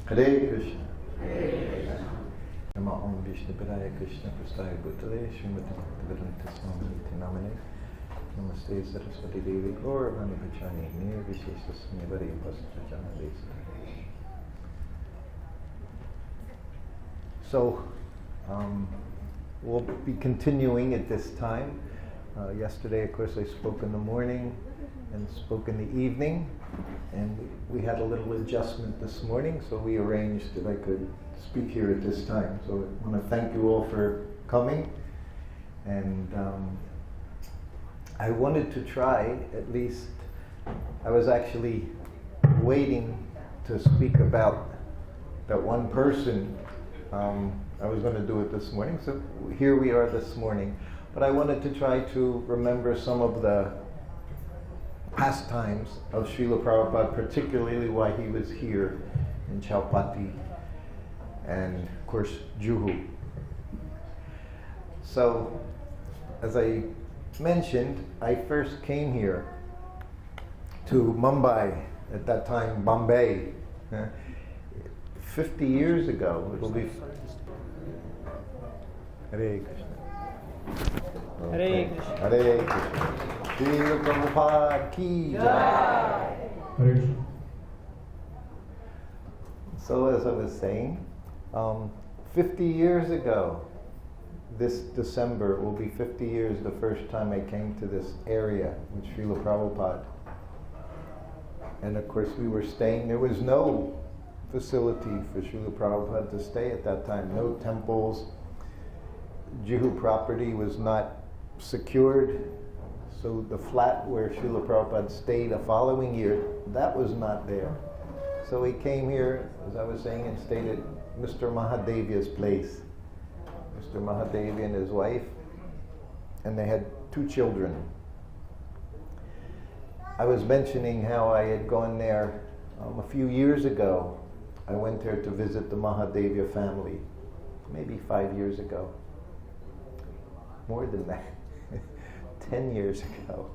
Hare Krishna. Nama Om Vishnu Padaya Krishna Prasthaya Bhutale Srimati Bhaktivedanta Swami Namane Namaste Saraswati Devi Gauravani Pachani Nirvishesha Snivari Pastajana Desa. So, we'll be continuing at this time. Yesterday, of course, I spoke in the morning and spoke in the evening, and we had a little adjustment this morning, so we arranged that I could speak here at this time. So I want to thank you all for coming, and I wanted to try, at least, I was actually waiting to speak about that one person. I was going to do it this morning, so here we are this morning. But I wanted to try to remember some of the pastimes of Srila Prabhupada, particularly why he was here in Chaupati and, of course, Juhu. So, as I mentioned, I first came here to Mumbai, at that time Bombay, 50 years ago. It'll be... Hare Krishna. Hare Krishna. Hare Krishna. Srila Prabhupada ki jai. Hare Krishna. So as I was saying, 50 years ago, this December will be 50 years the first time I came to this area with Srila Prabhupada. And of course we were staying, there was no facility for Srila Prabhupada to stay at that time, no temples. Juhu property was not secured, so the flat where Srila Prabhupada stayed the following year, that was not there. So he came here, as I was saying, and stayed at Mr. Mahadevia's place. Mr. Mahadevia and his wife, and they had 2 children. I was mentioning how I had gone there a few years ago. I went there to visit the Mahadevia family, maybe 5 years ago. More than that, 10 years ago.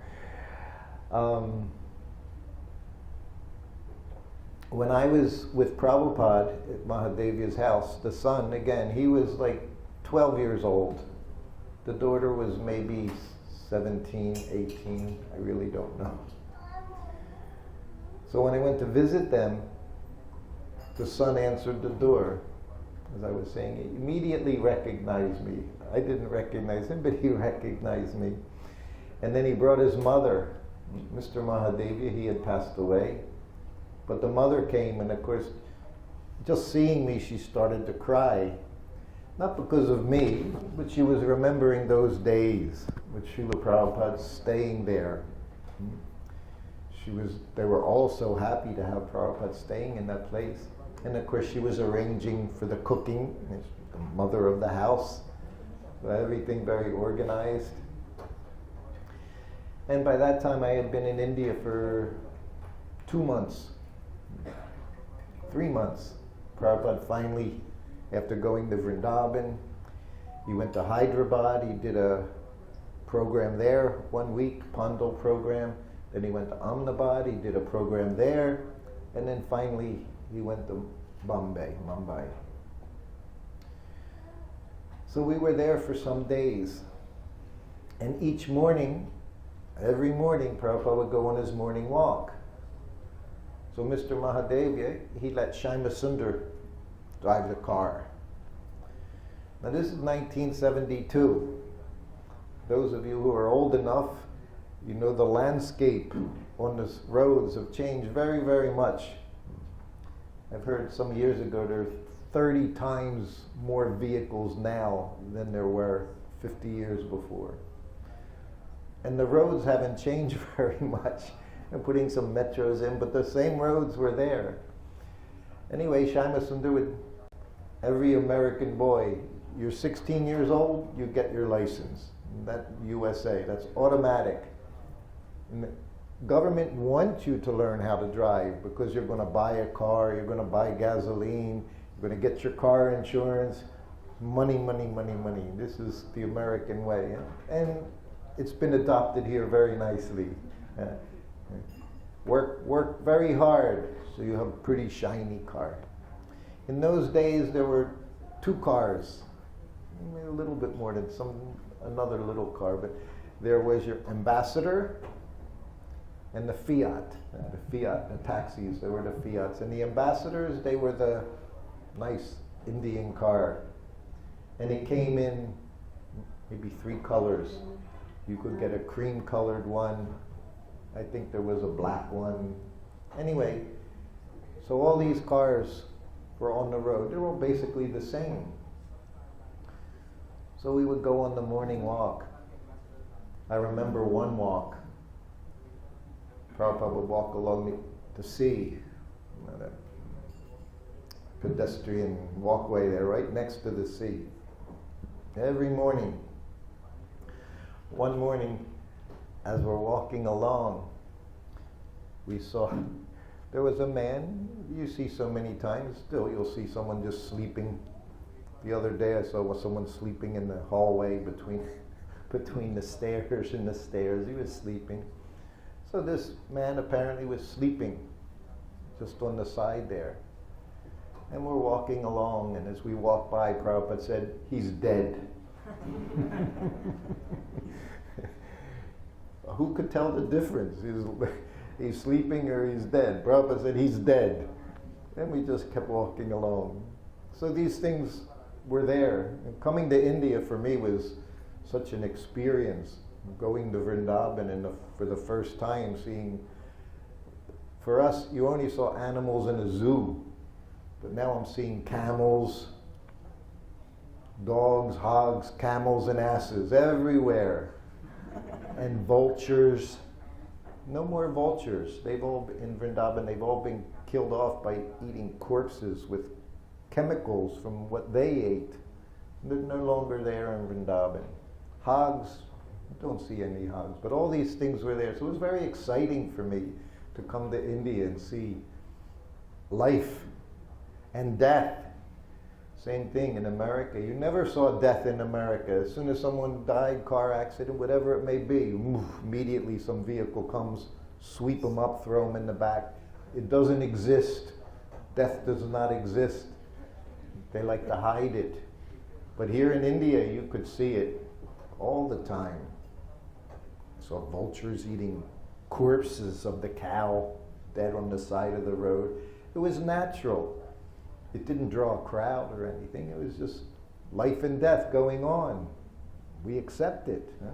When I was with Prabhupada at Mahadevia's house, the son, again, he was like 12 years old. The daughter was maybe 17, 18, I really don't know. So when I went to visit them, the son answered the door. As I was saying, he immediately recognized me. I didn't recognize him, but he recognized me. And then he brought his mother, Mr. Mahadevia. He had passed away. But the mother came, and of course, just seeing me, she started to cry. Not because of me, but she was remembering those days with Srila Prabhupada staying there. They were all so happy to have Prabhupada staying in that place. And of course she was arranging for the cooking, the mother of the house, everything very organized. And by that time I had been in India for 2 months, 3 months. Prabhupada finally, after going to Vrindavan, he went to Hyderabad, he did a program there, 1 week, Pandal program. Then he went to Ahmedabad, he did a program there, and then finally he went to Mumbai. So we were there for some days. And each morning, every morning, Prabhupada would go on his morning walk. So Mr. Mahadevia, he let Shyama Sundar drive the car. Now this is 1972. Those of you who are old enough, you know the landscape on the roads have changed very, very much. I've heard some years ago there are 30 times more vehicles now than there were 50 years before. And the roads haven't changed very much. They're putting some metros in, but the same roads were there. Anyway, Shyama Sundar would, every American boy, you're 16 years old, you get your license. That USA, that's automatic. And the government wants you to learn how to drive because you're going to buy a car, you're going to buy gasoline, you're going to get your car insurance. Money, money, money, money. This is the American way. And it's been adopted here very nicely. Work very hard so you have a pretty shiny car. In those days, there were 2 cars, maybe a little bit more than another little car, but there was your ambassador and the Fiat. The taxis, they were the Fiats. And the ambassadors, they were the nice Indian car. And it came in maybe 3 colors. You could get a cream-colored one. I think there was a black one. Anyway, so all these cars were on the road. They were all basically the same. So we would go on the morning walk. I remember one walk. Prabhupada would walk along the sea, that pedestrian walkway there, right next to the sea. Every morning. One morning, as we're walking along, we saw there was a man you see so many times. Still, you'll see someone just sleeping. The other day, I saw someone sleeping in the hallway between the stairs and the stairs. He was sleeping. So this man apparently was sleeping just on the side there. And we're walking along, and as we walked by, Prabhupada said, "He's dead." Who could tell the difference? He's sleeping or he's dead? Prabhupada said, "He's dead." And we just kept walking along. So these things were there. And coming to India for me was such an experience. Going to Vrindavan and for the first time seeing, for us, you only saw animals in a zoo. But now I'm seeing camels, dogs, hogs, camels and asses everywhere. And vultures. No more vultures. They've all, in Vrindavan, they've all been killed off by eating corpses with chemicals from what they ate. They're no longer there in Vrindavan. Hogs, I don't see any hogs, but all these things were there. So it was very exciting for me to come to India and see life and death. Same thing in America. You never saw death in America. As soon as someone died, car accident, whatever it may be, immediately some vehicle comes, sweep them up, throw them in the back. It doesn't exist. Death does not exist. They like to hide it. But here in India, you could see it all the time. So vultures eating corpses of the cow dead on the side of the road. It was natural. It didn't draw a crowd or anything. It was just life and death going on. We accept it. Huh?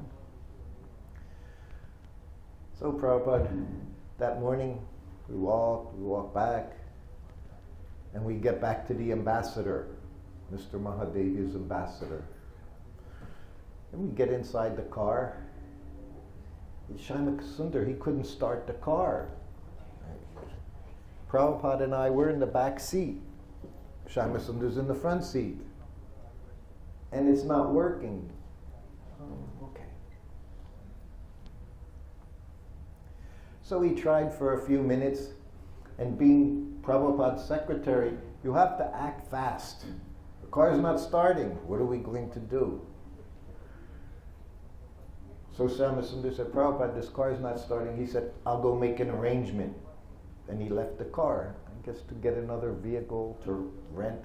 So Prabhupada, that morning, we walk back, and we get back to the ambassador, Mr. Mahadevi's ambassador. And we get inside the car. Shyama Sundar, he couldn't start the car. Prabhupada and I were in the back seat. Shyama Sundar's in the front seat. And it's not working. Oh, okay. So he tried for a few minutes, and being Prabhupada's secretary, you have to act fast. The car's not starting. What are we going to do? So Shyama Sundar said, "Prabhupada, this car's not starting." He said, "I'll go make an arrangement." And he left the car, I guess to get another vehicle to rent.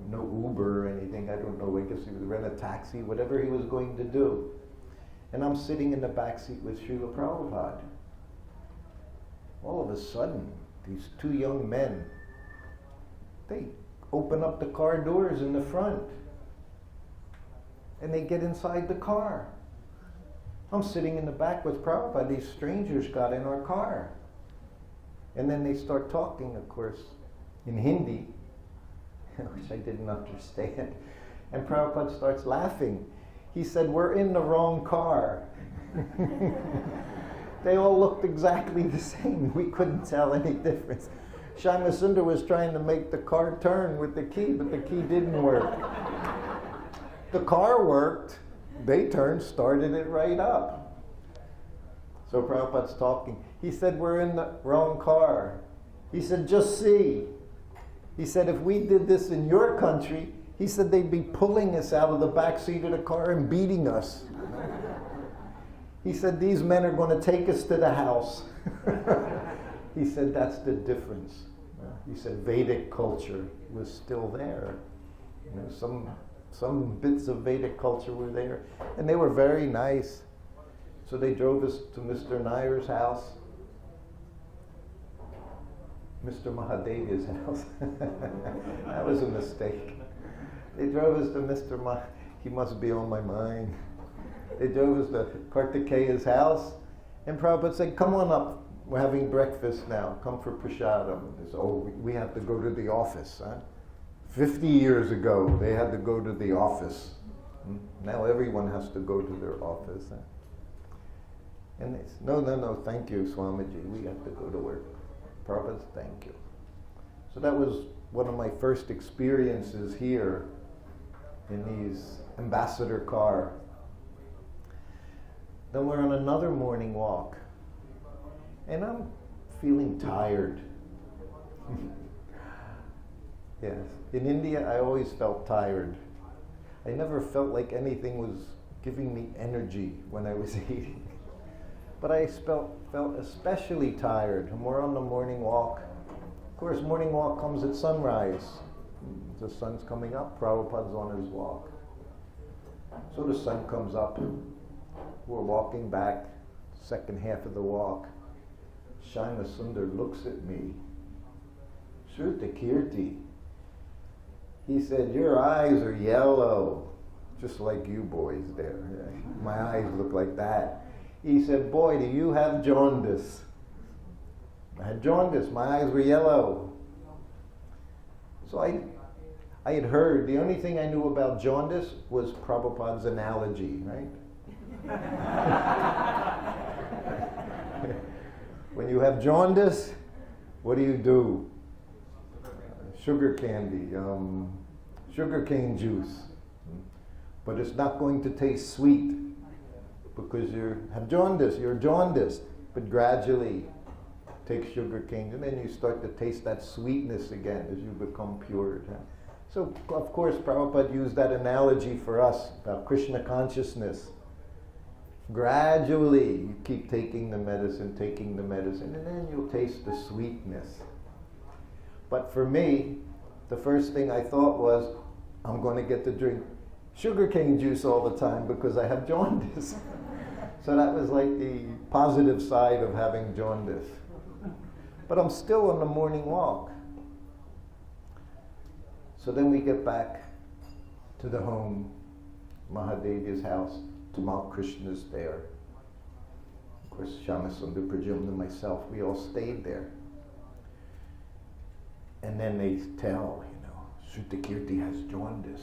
No Uber or anything, I don't know. I guess he would rent a taxi, whatever he was going to do. And I'm sitting in the back seat with Srila Prabhupada. All of a sudden, these 2 young men, they open up the car doors in the front. And they get inside the car. I'm sitting in the back with Prabhupada. These strangers got in our car. And then they start talking, of course, in Hindi, which I didn't understand. And Prabhupada starts laughing. He said, "We're in the wrong car." They all looked exactly the same. We couldn't tell any difference. Shyama Sundar was trying to make the car turn with the key, but the key didn't work. The car worked. They turned, started it right up. So Prabhupada's talking. He said, "We're in the wrong car." He said, "Just see." He said, "If we did this in your country," he said, "they'd be pulling us out of the back seat of the car and beating us." He said, "These men are going to take us to the house." He said, "That's the difference. He said Vedic culture was still there. You know, some bits of Vedic culture were there, and they were very nice. So they drove us to Mr. Nair's house, Mr. Mahadevya's house. That was a mistake. They drove us to Mr. He must be on my mind. They drove us to Kartikeya's house, and Prabhupada said, "Come on up. We're having breakfast now. Come for prasadam." They said, "Oh, we have to go to the office." Huh? 50 years ago, they had to go to the office. Now everyone has to go to their office. Huh? And they said, no, thank you, Swamiji. We have to go to work. Prabhupada, thank you. So that was one of my first experiences here in these ambassador car. Then we're on another morning walk, and I'm feeling tired. Yes, in India I always felt tired. I never felt like anything was giving me energy when I was eating. But I felt especially tired, and we're on the morning walk. Of course, morning walk comes at sunrise. The sun's coming up, Prabhupada's on his walk. So the sun comes up, we're walking back, second half of the walk. Shama Sundar looks at me. Srutakrti. He said, "Your eyes are yellow," just like you boys there. My eyes look like that. He said, "Boy, do you have jaundice?" I had jaundice. My eyes were yellow. So I had heard, the only thing I knew about jaundice was Prabhupada's analogy, right? When you have jaundice, what do? Sugar candy, sugar cane juice. But it's not going to taste sweet because you have jaundice, you're jaundiced. But gradually take sugar cane, and then you start to taste that sweetness again as you become pure. So, of course, Prabhupada used that analogy for us about Krishna consciousness. Gradually, you keep taking the medicine, and then you'll taste the sweetness. But for me, the first thing I thought was, I'm going to get to drink sugarcane juice all the time because I have jaundice. So that was like the positive side of having jaundice. But I'm still on the morning walk. So then we get back to the home, Mahadevya's house. Tamal Krishna's there. Of course, Shyamasundar, Pradyumna, and myself, we all stayed there. And then they tell, Srutakrti has jaundice.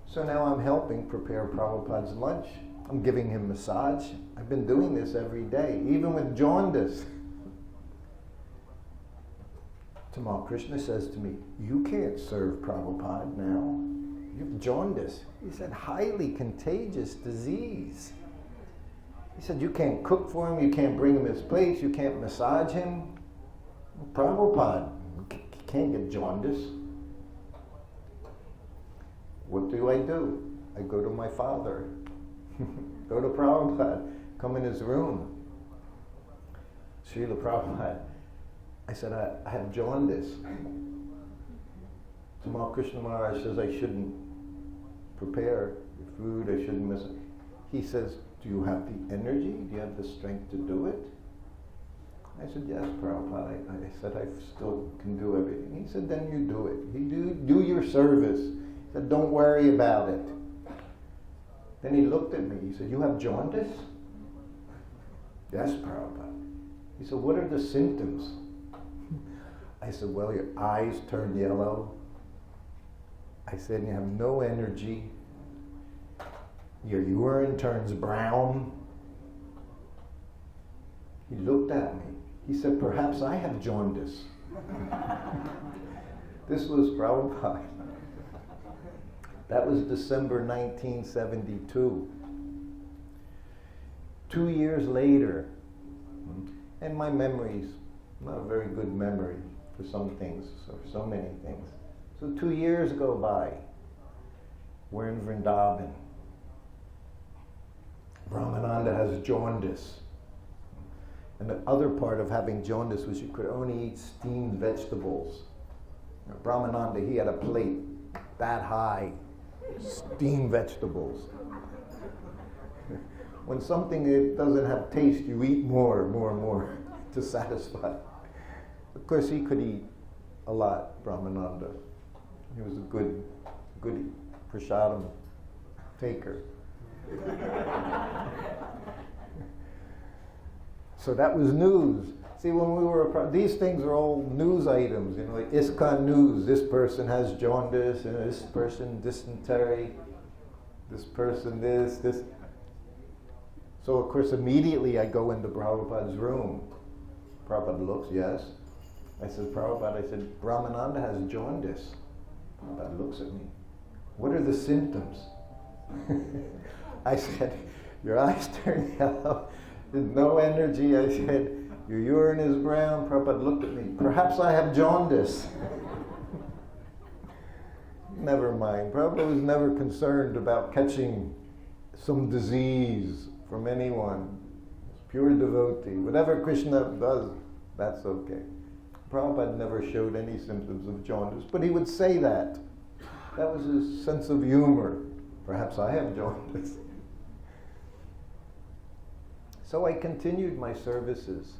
So now I'm helping prepare Prabhupada's lunch. I'm giving him massage. I've been doing this every day, even with jaundice. Tamal Krishna says to me, "You can't serve Prabhupada now. You have jaundice." He said, "Highly contagious disease." He said, "You can't cook for him, you can't bring him his plates, you can't massage him. Prabhupada, he can't get jaundice." What do? I go to my father. Go to Prabhupada. Come in his room. Srila Prabhupada. I said, I have jaundice. Tamal Krishna Maharaj says I shouldn't prepare your food, I shouldn't miss it. He says, "Do you have the energy? Do you have the strength to do it?" I said, "Yes, Prabhupada." I said, "I still can do everything." He said, "Then you do it. You do your service." He said, "Don't worry about it." Then he looked at me. He said, "You have jaundice?" "Yes, Prabhupada." He said, "What are the symptoms?" I said, "Well, your eyes turn yellow." I said, "You have no energy. Your urine turns brown." He looked at me. He said, "Perhaps I have jaundice." This was Prabhupada. That was December 1972. 2 years later, and my memory's not a very good memory for some things, for so many things. So 2 years go by. We're in Vrindavan. Brahmananda has jaundice. And the other part of having jaundice was you could only eat steamed vegetables. Brahmananda, he had a plate that high, steamed vegetables. When something doesn't have taste, you eat more to satisfy. Of course, he could eat a lot, Brahmananda. He was a good prasadam taker. So that was news. See, when we were, these things are all news items, like ISKCON news. This person has jaundice, this person dysentery, this person this. So of course immediately I go into Prabhupada's room. Prabhupada looks, yes. I said, Prabhupada, Brahmananda has jaundice. Prabhupada looks at me. What are the symptoms? I said, your eyes turn yellow. There's no energy. I said, your urine is brown. Prabhupada looked at me. Perhaps I have jaundice. Never mind. Prabhupada was never concerned about catching some disease from anyone. Pure devotee. Whatever Krishna does, that's okay. Prabhupada never showed any symptoms of jaundice, but he would say that. That was his sense of humor. Perhaps I have jaundice. So I continued my services.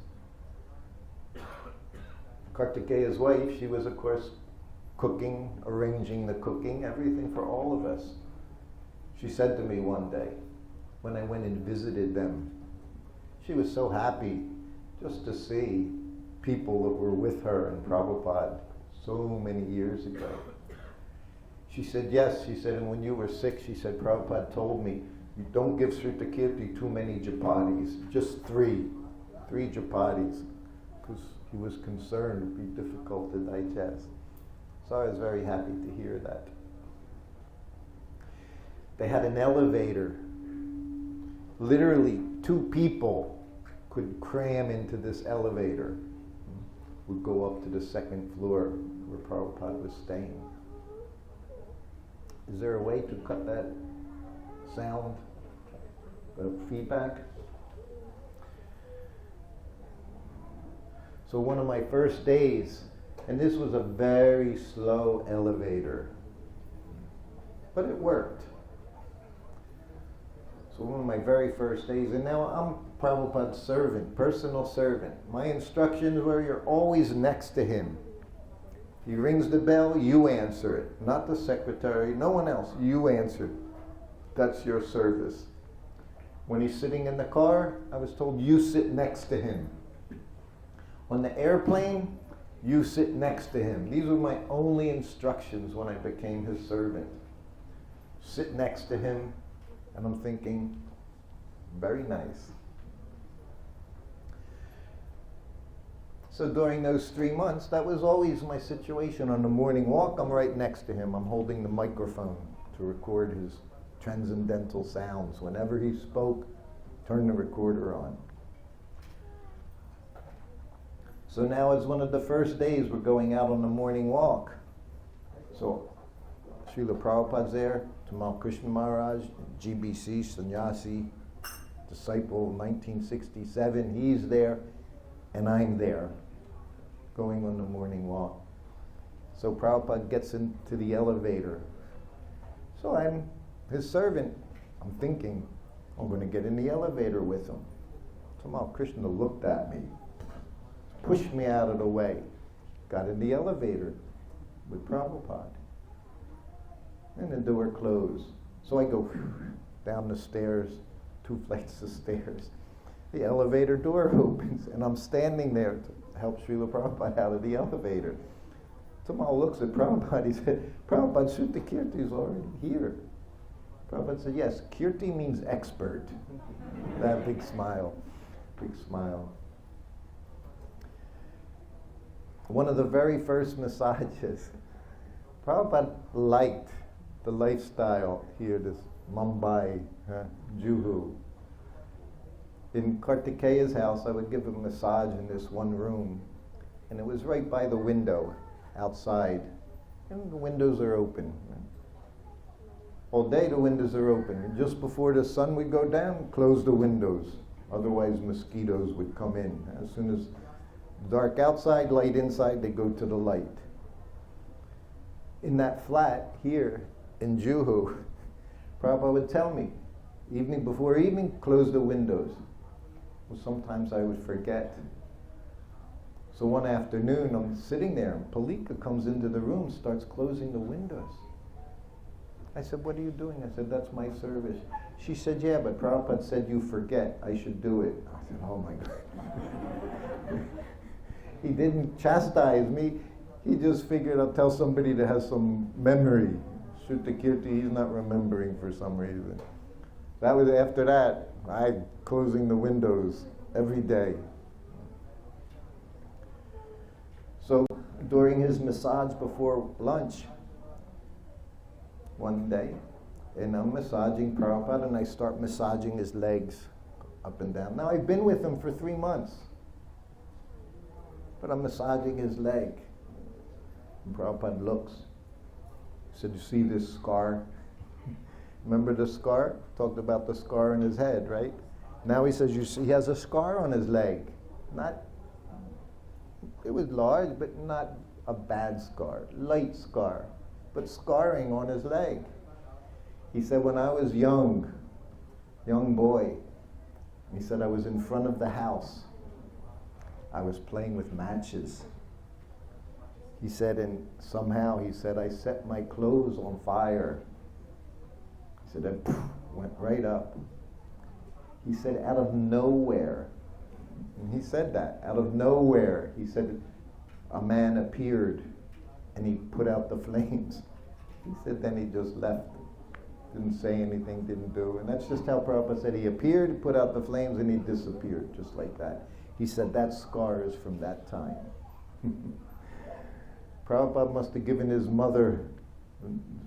Kartikeya's wife, she was of course cooking, arranging the cooking, everything for all of us. She said to me one day, when I went and visited them, she was so happy just to see people that were with her and Prabhupada so many years ago. She said, yes, she said, and when you were sick, she said, Prabhupada told me, you don't give Srutakrti too many japatis, just three japatis, because he was concerned it would be difficult to digest. So I was very happy to hear that. They had an elevator. Literally 2 people could cram into this elevator. Would go up to the 2nd floor where Prabhupada was staying. Is there a way to cut that sound, feedback? So one of my first days, and this was a very slow elevator, but it worked. So one of my very first days, and now I'm Prabhupada's servant, personal servant. My instructions were you're always next to him. He rings the bell, you answer it. Not the secretary, no one else. You answer. That's your service. When he's sitting in the car, I was told you sit next to him. On the airplane, you sit next to him. These were my only instructions when I became his servant. Sit next to him, and I'm thinking, very nice. So during those 3 months, that was always my situation. On the morning walk, I'm right next to him. I'm holding the microphone to record his transcendental sounds. Whenever he spoke, turn the recorder on. So now it's one of the first days we're going out on the morning walk. So Srila Prabhupada's there, Tamal Krishna Maharaj, GBC, sannyasi, disciple 1967, he's there, and I'm there, going on the morning walk. So Prabhupada gets into the elevator. So I'm his servant. I'm thinking, I'm going to get in the elevator with him. Tamal Krishna looked at me, pushed me out of the way, got in the elevator with Prabhupada. And the door closed. So I go down the stairs, 2 flights of stairs. The elevator door opens, and I'm standing there to help Srila Prabhupada out of the elevator. Tamal looks at Prabhupada, he said, Prabhupada, Srutakrti is already here. Prabhupada said, yes, Kirti means expert. That big smile, big smile. One of the very first massages, Prabhupada liked the lifestyle here, this Mumbai, Juhu. In Kartikeya's house, I would give a massage in this one room, and it was right by the window outside, and the windows are open. All day the windows are open, and just before the sun would go down, close the windows. Otherwise, mosquitoes would come in. As soon as dark outside, light inside, they go to the light. In that flat here in Juhu, Prabhupada would tell me, evening before evening, close the windows. Well, sometimes I would forget. So one afternoon, I'm sitting there, and Palika comes into the room, starts closing the windows. I said, what are you doing? I said, that's my service. She said, yeah, but Prabhupada said you forget. I should do it. I said, oh my God. He didn't chastise me. He just figured I'll tell somebody that has some memory. Srutakrti, he's not remembering for some reason. That was after that, I closing the windows every day. So during his massage before lunch, one day, and I'm massaging Prabhupada, and I start massaging his legs up and down. Now I've been with him for 3 months, but I'm massaging his leg. And Prabhupada looks. He said, you see this scar? Remember the scar? Talked about the scar on his head, right? Now he says, you see, he has a scar on his leg. It was large, but not a bad scar, light scar, but scarring on his leg. He said, when I was young boy, he said, I was in front of the house. I was playing with matches. He said, and somehow, he said, I set my clothes on fire. He said, that went right up. He said, out of nowhere, and he said that, out of nowhere, he said, a man appeared and he put out the flames. He said, then he just left. Didn't say anything, didn't do. And that's just how Prabhupada said, he appeared, he put out the flames, and he disappeared, just like that. He said, that scar is from that time. Prabhupada must have given his mother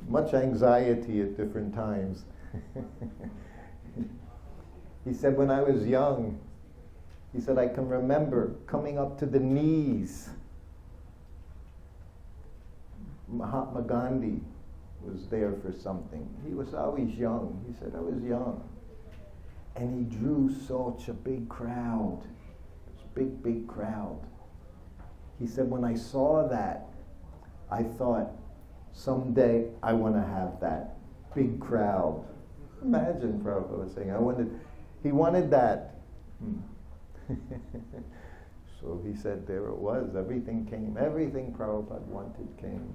much anxiety at different times. He said, when I was young, he said, I can remember coming up to the knees. Mahatma Gandhi was there for something. He was always young. He said, I was young. And he drew such a big crowd. This big crowd. He said, when I saw that, I thought, someday I want to have that big crowd. Imagine Prabhupada was saying, he wanted that. So he said, there it was, everything came, everything Prabhupada wanted came.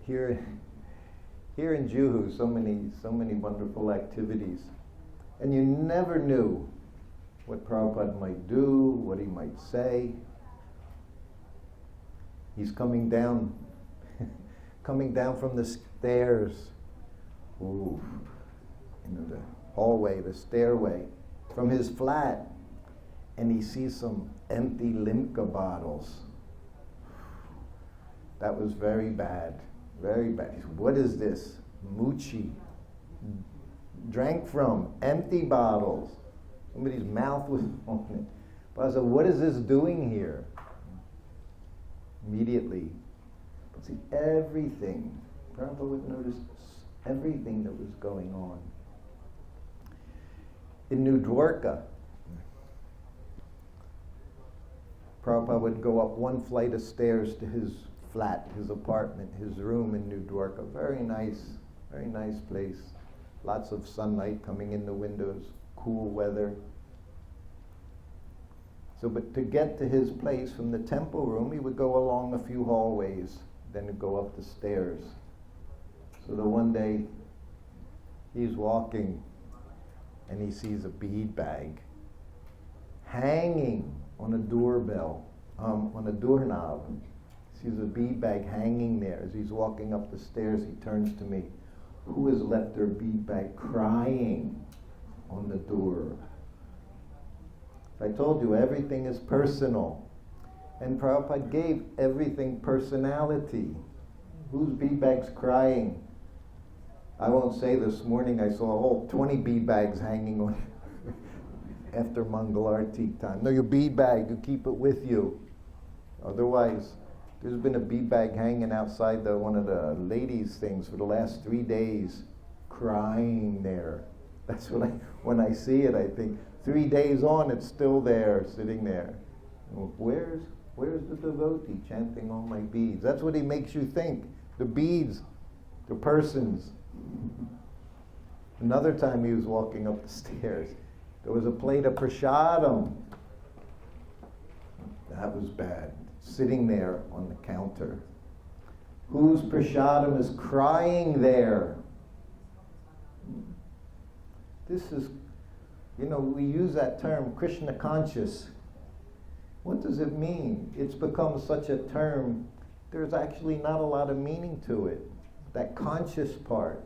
Here in Juhu, so many wonderful activities. And you never knew what Prabhupada might do, what he might say. He's coming down from the stairs. Ooh, the hallway, the stairway, from his flat, and he sees some empty Limca bottles. That was very bad, very bad. He said, what is this? Moochie. Drank from empty bottles. Somebody's mouth was on it. But I said, what is this doing here? Immediately, see everything. Prabhupada would notice everything that was going on. In New Dwarka, Prabhupada would go up one flight of stairs to his flat, his apartment, his room in New Dwarka. Very nice place. Lots of sunlight coming in the windows, cool weather. So, but to get to his place from the temple room, he would go along a few hallways, then he'd go up the stairs. So the one day, he's walking, and he sees a bead bag hanging on a doorbell, on a doorknob. He sees a bead bag hanging there. As he's walking up the stairs, he turns to me. Who has left their bead bag crying on the door? I told you, everything is personal. And Prabhupada gave everything personality. Whose bead bag's crying? I won't say this morning I saw all 20 bead bags hanging on after Mangalarti time. No, your bead bag, you keep it with you. Otherwise, There's been a bead bag hanging outside one of the ladies' things for the last 3 days, crying there. That's when I see it, I think, 3 days on, it's still there, sitting there. Where's the devotee chanting all my beads? That's what he makes you think. The beads, the persons. Another time he was walking up the stairs. There was a plate of prasadam. That was bad. Sitting there on the counter. Whose prasadam is crying there? This is, we use that term, Krishna conscious. What does it mean? It's become such a term, there's actually not a lot of meaning to it. That conscious part.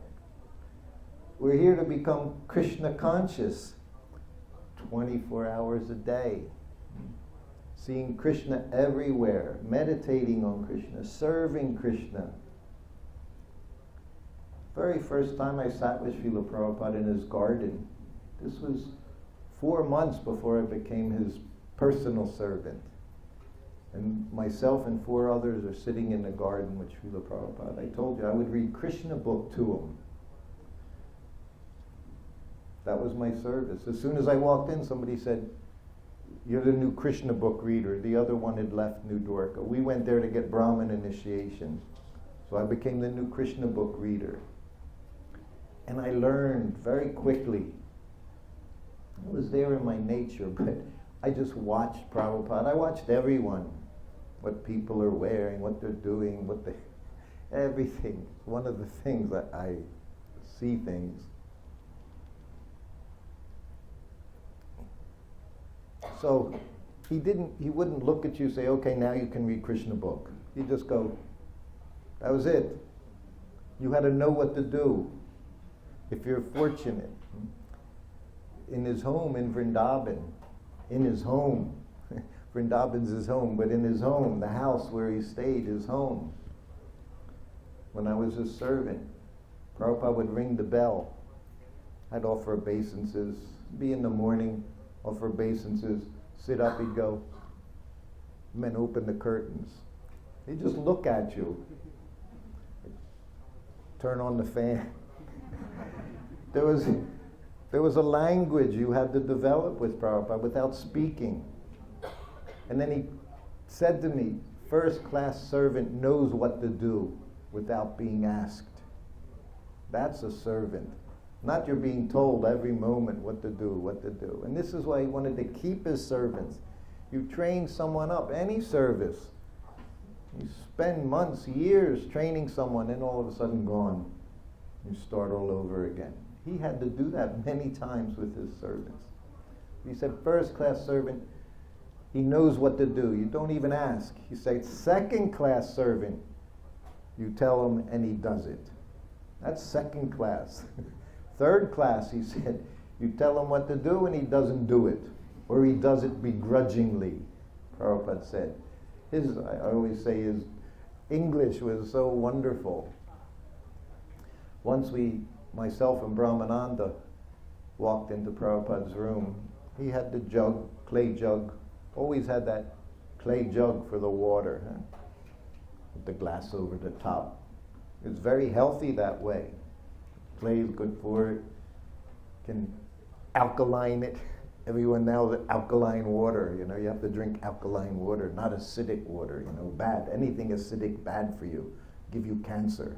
We're here to become Krishna conscious 24 hours a day. Seeing Krishna everywhere, meditating on Krishna, serving Krishna. Very first time I sat with Srila Prabhupada in his garden, this was 4 months before I became his personal servant. And myself and 4 others are sitting in the garden with Srila Prabhupada. I told you I would read Krishna book to him. That was my service. As soon as I walked in, somebody said, "You're the new Krishna book reader." The other one had left New Dwarka. We went there to get Brahmin initiation. So I became the new Krishna book reader. And I learned very quickly. It was there in my nature, but I just watched Prabhupada. I watched everyone. What people are wearing, what they're doing, everything. One of the things that I see things. So he wouldn't look at you and say, "Okay, now you can read Krishna book." He'd just go, that was it. You had to know what to do. If you're fortunate. In his home in Vrindavan, Vrindavan's his home, but in his home, the house where he stayed, his home. When I was his servant, Prabhupada would ring the bell. I'd offer obeisances, be in the morning, offer obeisances, sit up, he'd go, "Men, open the curtains." He'd just look at you. Turn on the fan. There was a language you had to develop with Prabhupada without speaking. And then he said to me, first-class servant knows what to do without being asked. That's a servant. Not you're being told every moment what to do. And this is why he wanted to keep his servants. You train someone up, any service. You spend months, years training someone, and all of a sudden gone. You start all over again. He had to do that many times with his servants. He said, first-class servant, he knows what to do. You don't even ask. He said, second-class servant, you tell him and he does it. That's second class. Third class, he said, you tell him what to do and he doesn't do it. Or he does it begrudgingly, Prabhupada said. I always say his English was so wonderful. Once myself and Brahmananda walked into Prabhupada's room. He had the jug, clay jug, always had that clay jug for the water, with the glass over the top. It's very healthy that way. Clay is good for it. Can alkaline it. Everyone knows alkaline water. You have to drink alkaline water, not acidic water. Bad. Anything acidic, bad for you. Give you cancer.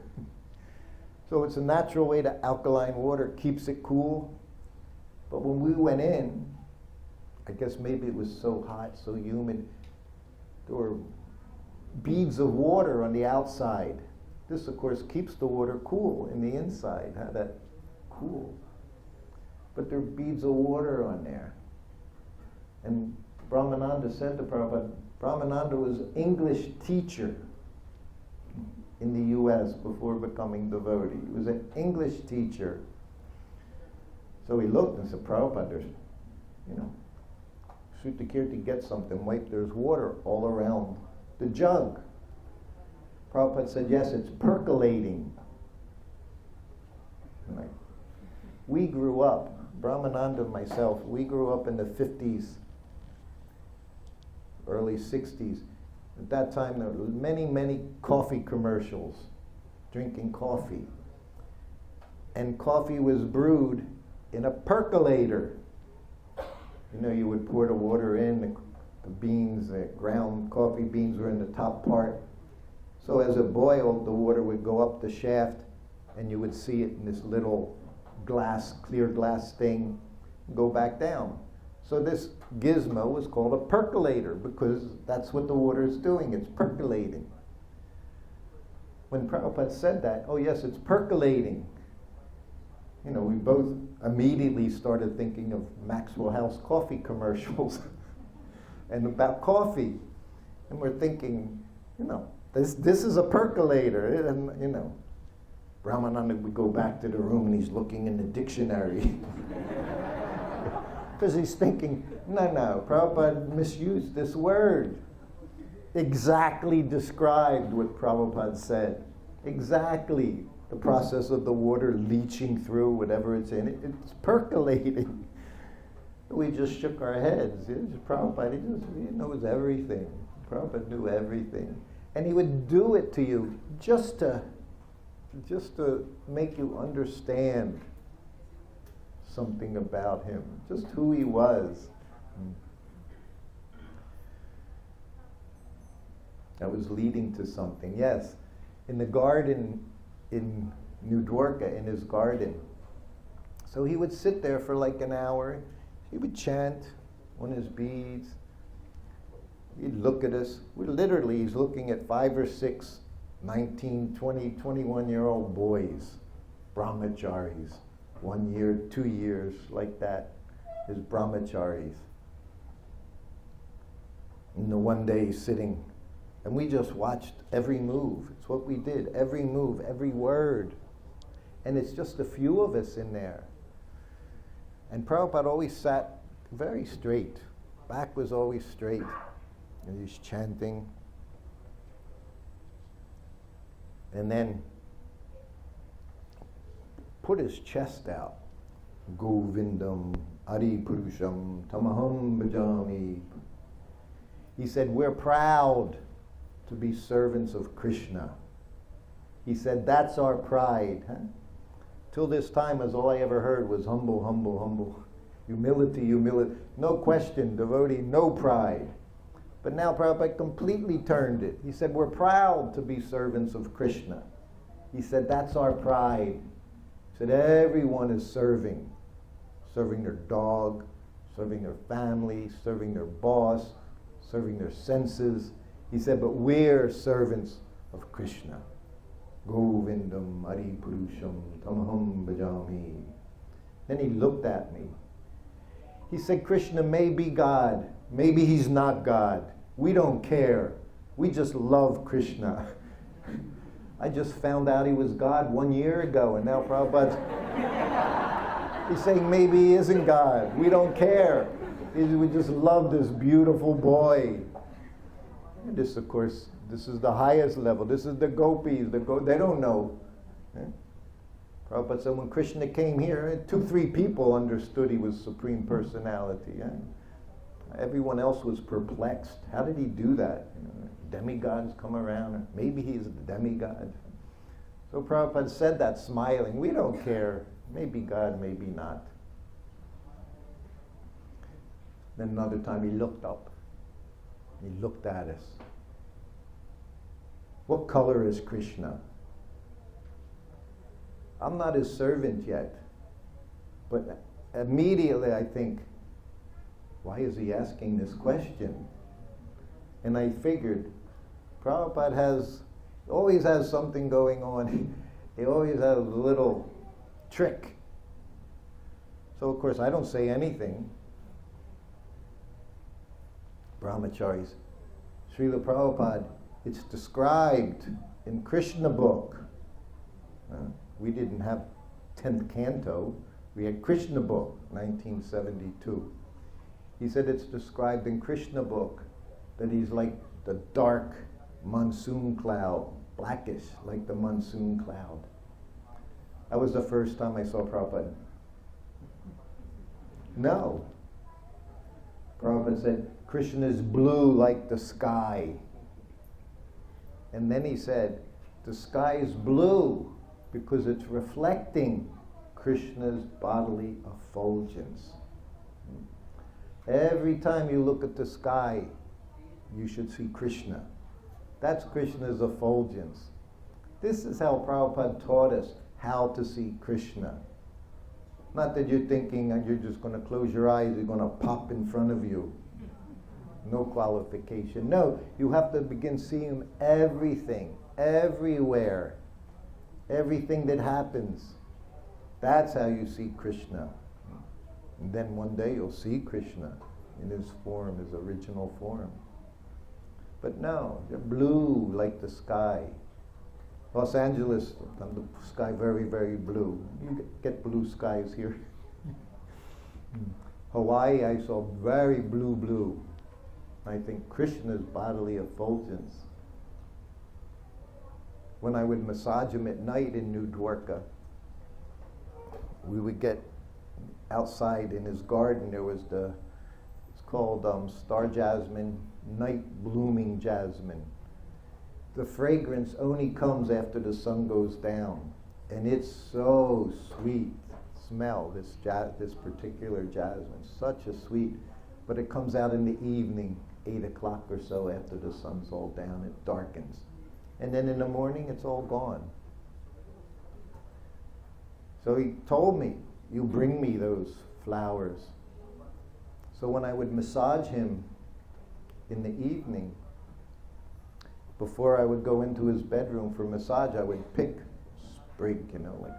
So it's a natural way to alkaline water. Keeps it cool. But when we went in, I guess maybe it was so hot, so humid, there were beads of water on the outside. This, of course, keeps the water cool in the inside. How that cool. But there are beads of water on there. And Brahmananda said to Prabhupada, Brahmananda was an English teacher in the U.S. before becoming devotee. He was an English teacher. So he looked and said, Prabhupada, there's, Srutakrti gets something, there's water all around the jug. Prabhupada said, yes, it's percolating. We grew up, Brahmananda and myself, we grew up in the 50s, early 60s, At that time, there were many, many coffee commercials, drinking coffee. And coffee was brewed in a percolator. You know, you would pour the water in, the beans, the ground coffee beans were in the top part. So as it boiled, the water would go up the shaft, and you would see it in this little glass, clear glass thing, go back down. So this gizmo was called a percolator because that's what the water is doing, it's percolating. When Prabhupada said that, oh yes, it's percolating. You know, we both immediately started thinking of Maxwell House coffee commercials and about coffee. And we're thinking, you know, this is a percolator. And, you know, Brahmananda would go back to the room and he's looking in the dictionary. Because he's thinking, no, Prabhupada misused this word. Exactly described what Prabhupada said. Exactly. The process of the water leaching through whatever it's in. It's percolating. We just shook our heads. Prabhupada, he knows everything. Prabhupada knew everything. And he would do it to you just to make you understand something about him, just who he was. That was leading to something. Yes, in the garden in New Dwarka, in his garden. So he would sit there for like an hour. He would chant on his beads. He'd look at us. He's looking at 5 or 6, 19, 20, 21-year-old boys, brahmacharis, 1 year, 2 years, like that, as brahmacharis. And the one day he's sitting, and we just watched every move. It's what we did, every move, every word. And it's just a few of us in there. And Prabhupada always sat very straight. Back was always straight. And he's chanting. And then put his chest out. Govindam Adi Purusham Tamaham Bhajami. He said, we're proud to be servants of Krishna. He said, that's our pride. Huh? Till this time, as all I ever heard was humble, humble, humble. Humility, humility. No question, devotee, no pride. But now Prabhupada completely turned it. He said, we're proud to be servants of Krishna. He said, that's our pride. He said, everyone is serving their dog, serving their family, serving their boss, serving their senses. He said, but we're servants of Krishna. Govindam Adi Purusham Tamaham Bhajami. Then he looked at me. He said, Krishna may be God. Maybe he's not God. We don't care. We just love Krishna. I just found out he was God 1 year ago, and now Prabhupada's he's saying maybe he isn't God. We don't care. We just love this beautiful boy. And this, of course, this is the highest level. This is the gopis. They don't know. Prabhupada said when Krishna came here, 2-3 people understood he was Supreme Personality. Everyone else was perplexed. How did he do that? Demigods come around. Maybe he's the demigod. So Prabhupada said that smiling. We don't care. Maybe God, maybe not. Then another time he looked up. He looked at us. What color is Krishna? I'm not his servant yet. But immediately I think, why is he asking this question? And I figured, Prabhupada always has something going on. He always has a little trick. So of course I don't say anything. Brahmacharis, Srila Prabhupada, it's described in Krishna book. We didn't have 10th canto. We had Krishna book, 1972. He said it's described in Krishna book that he's like the dark monsoon cloud, blackish like the monsoon cloud. That was the first time I saw Prabhupada. No. Prabhupada said, Krishna is blue like the sky. And then he said, the sky is blue because it's reflecting Krishna's bodily effulgence. Every time you look at the sky, you should see Krishna. That's Krishna's effulgence. This is how Prabhupada taught us how to see Krishna. Not that you're thinking that you're just going to close your eyes, you're going to pop in front of you. No qualification. No, you have to begin seeing everything, everywhere, everything that happens. That's how you see Krishna. And then one day you'll see Krishna in his form, his original form. But no, they're blue like the sky. Los Angeles, the sky very, very blue. You get blue skies here. Hawaii, I saw very blue. I think Krishna's bodily effulgence. When I would massage him at night in New Dwarka, we would get outside in his garden. There was it's called star jasmine, night blooming jasmine. The fragrance only comes after the sun goes down, and it's so sweet smell. This particular jasmine, such a sweet, but it comes out in the evening, 8 o'clock or so after the sun's all down. It darkens, and then in the morning it's all gone. So he told me, you bring me those flowers. So when I would massage him in the evening, before I would go into his bedroom for massage, I would pick sprig, like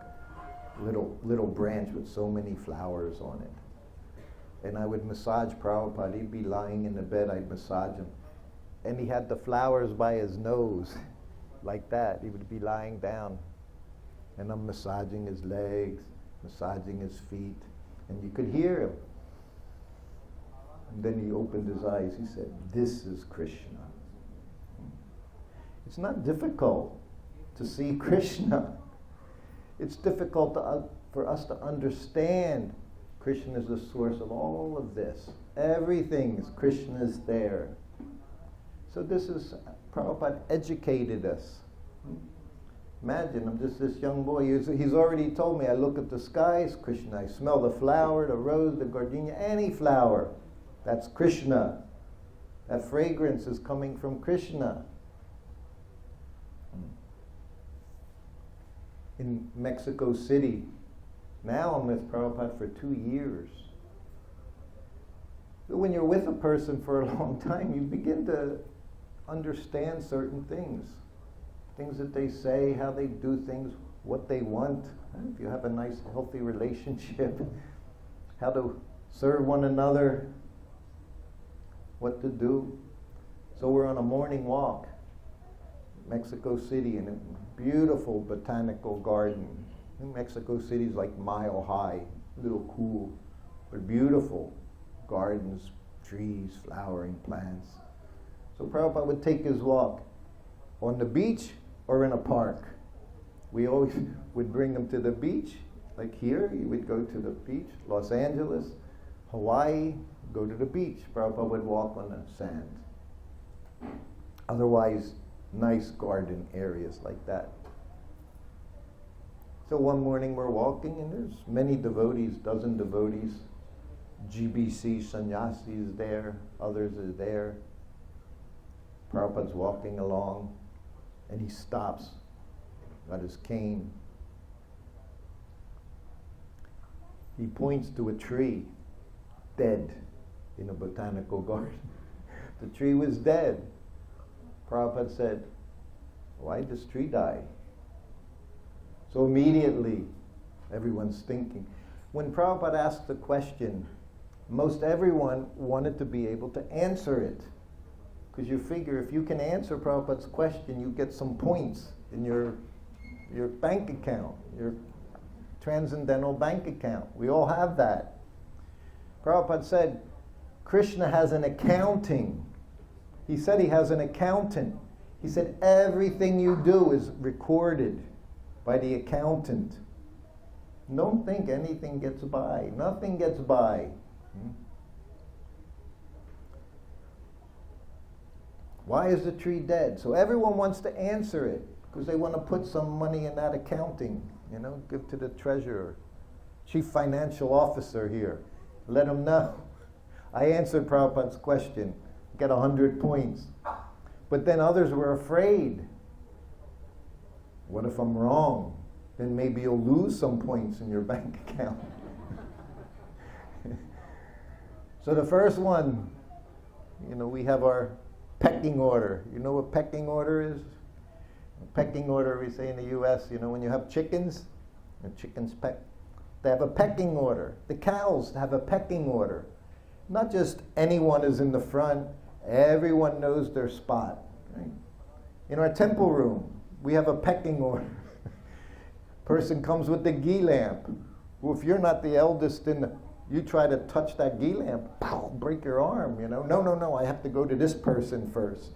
little branch with so many flowers on it. And I would massage Prabhupada. He'd be lying in the bed, I'd massage him. And he had the flowers by his nose, like that. He would be lying down. And I'm massaging his legs, massaging his feet. And you could hear him. And then he opened his eyes. He said, this is Krishna. It's not difficult to see Krishna. It's difficult for us to understand Krishna is the source of all of this. Everything is Krishna is there. So this is, Prabhupada educated us. Imagine, I'm just this young boy. He's already told me, I look at the skies, Krishna. I smell the flower, the rose, the gardenia, any flower. That's Krishna. That fragrance is coming from Krishna. In Mexico City, now I'm with Prabhupada for 2 years. But when you're with a person for a long time, you begin to understand certain things. Things that they say, how they do things, what they want. If you have a nice, healthy relationship, how to serve one another, what to do. So we're on a morning walk, Mexico City, in a beautiful botanical garden. Mexico City's like mile high, a little cool, but beautiful gardens, trees, flowering plants. So Prabhupada would take his walk on the beach or in a park. We always would bring him to the beach, like here, you would go to the beach, Los Angeles, Hawaii, go to the beach. Prabhupada would walk on the sand. Otherwise, nice garden areas like that. So one morning we're walking and there's many devotees, dozen devotees, GBC sannyasis there, others are there. Prabhupada's walking along and he stops, got his cane. He points to a tree, dead, in a botanical garden. The tree was dead. Prabhupada said, why did this tree die? So immediately, everyone's thinking. When Prabhupada asked the question, most everyone wanted to be able to answer it. Because you figure if you can answer Prabhupada's question, you get some points in your bank account, your transcendental bank account. We all have that. Prabhupada said, Krishna has an accounting. He said he has an accountant. He said everything you do is recorded by the accountant. Don't think anything gets by. Nothing gets by. Why is the tree dead? So everyone wants to answer it because they want to put some money in that accounting, give to the treasurer, chief financial officer here. Let him know. I answered Prabhupada's question, get 100 points. But then others were afraid. What if I'm wrong? Then maybe you'll lose some points in your bank account. So the first one, we have our pecking order. You know what pecking order is? A pecking order, we say in the U.S., when you have chickens, the chickens peck. They have a pecking order. The cows have a pecking order. Not just anyone is in the front. Everyone knows their spot. Right? In our temple room, we have a pecking order. Person comes with the ghee lamp. Well, if you're not the eldest you try to touch that ghee lamp, pow, break your arm, No, I have to go to this person first.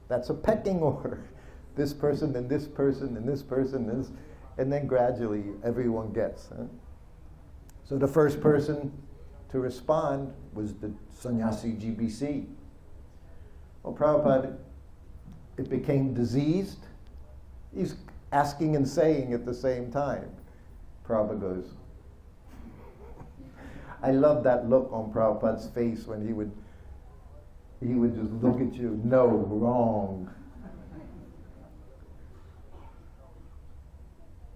That's a pecking order. This person, then this person, then this person, this, and then gradually everyone gets. Huh? So the first person to respond was the sannyasi GBC. Well, Prabhupada, it became diseased. He's asking and saying at the same time. Prabhupada goes, I love that look on Prabhupada's face when he would just look at you, no, wrong.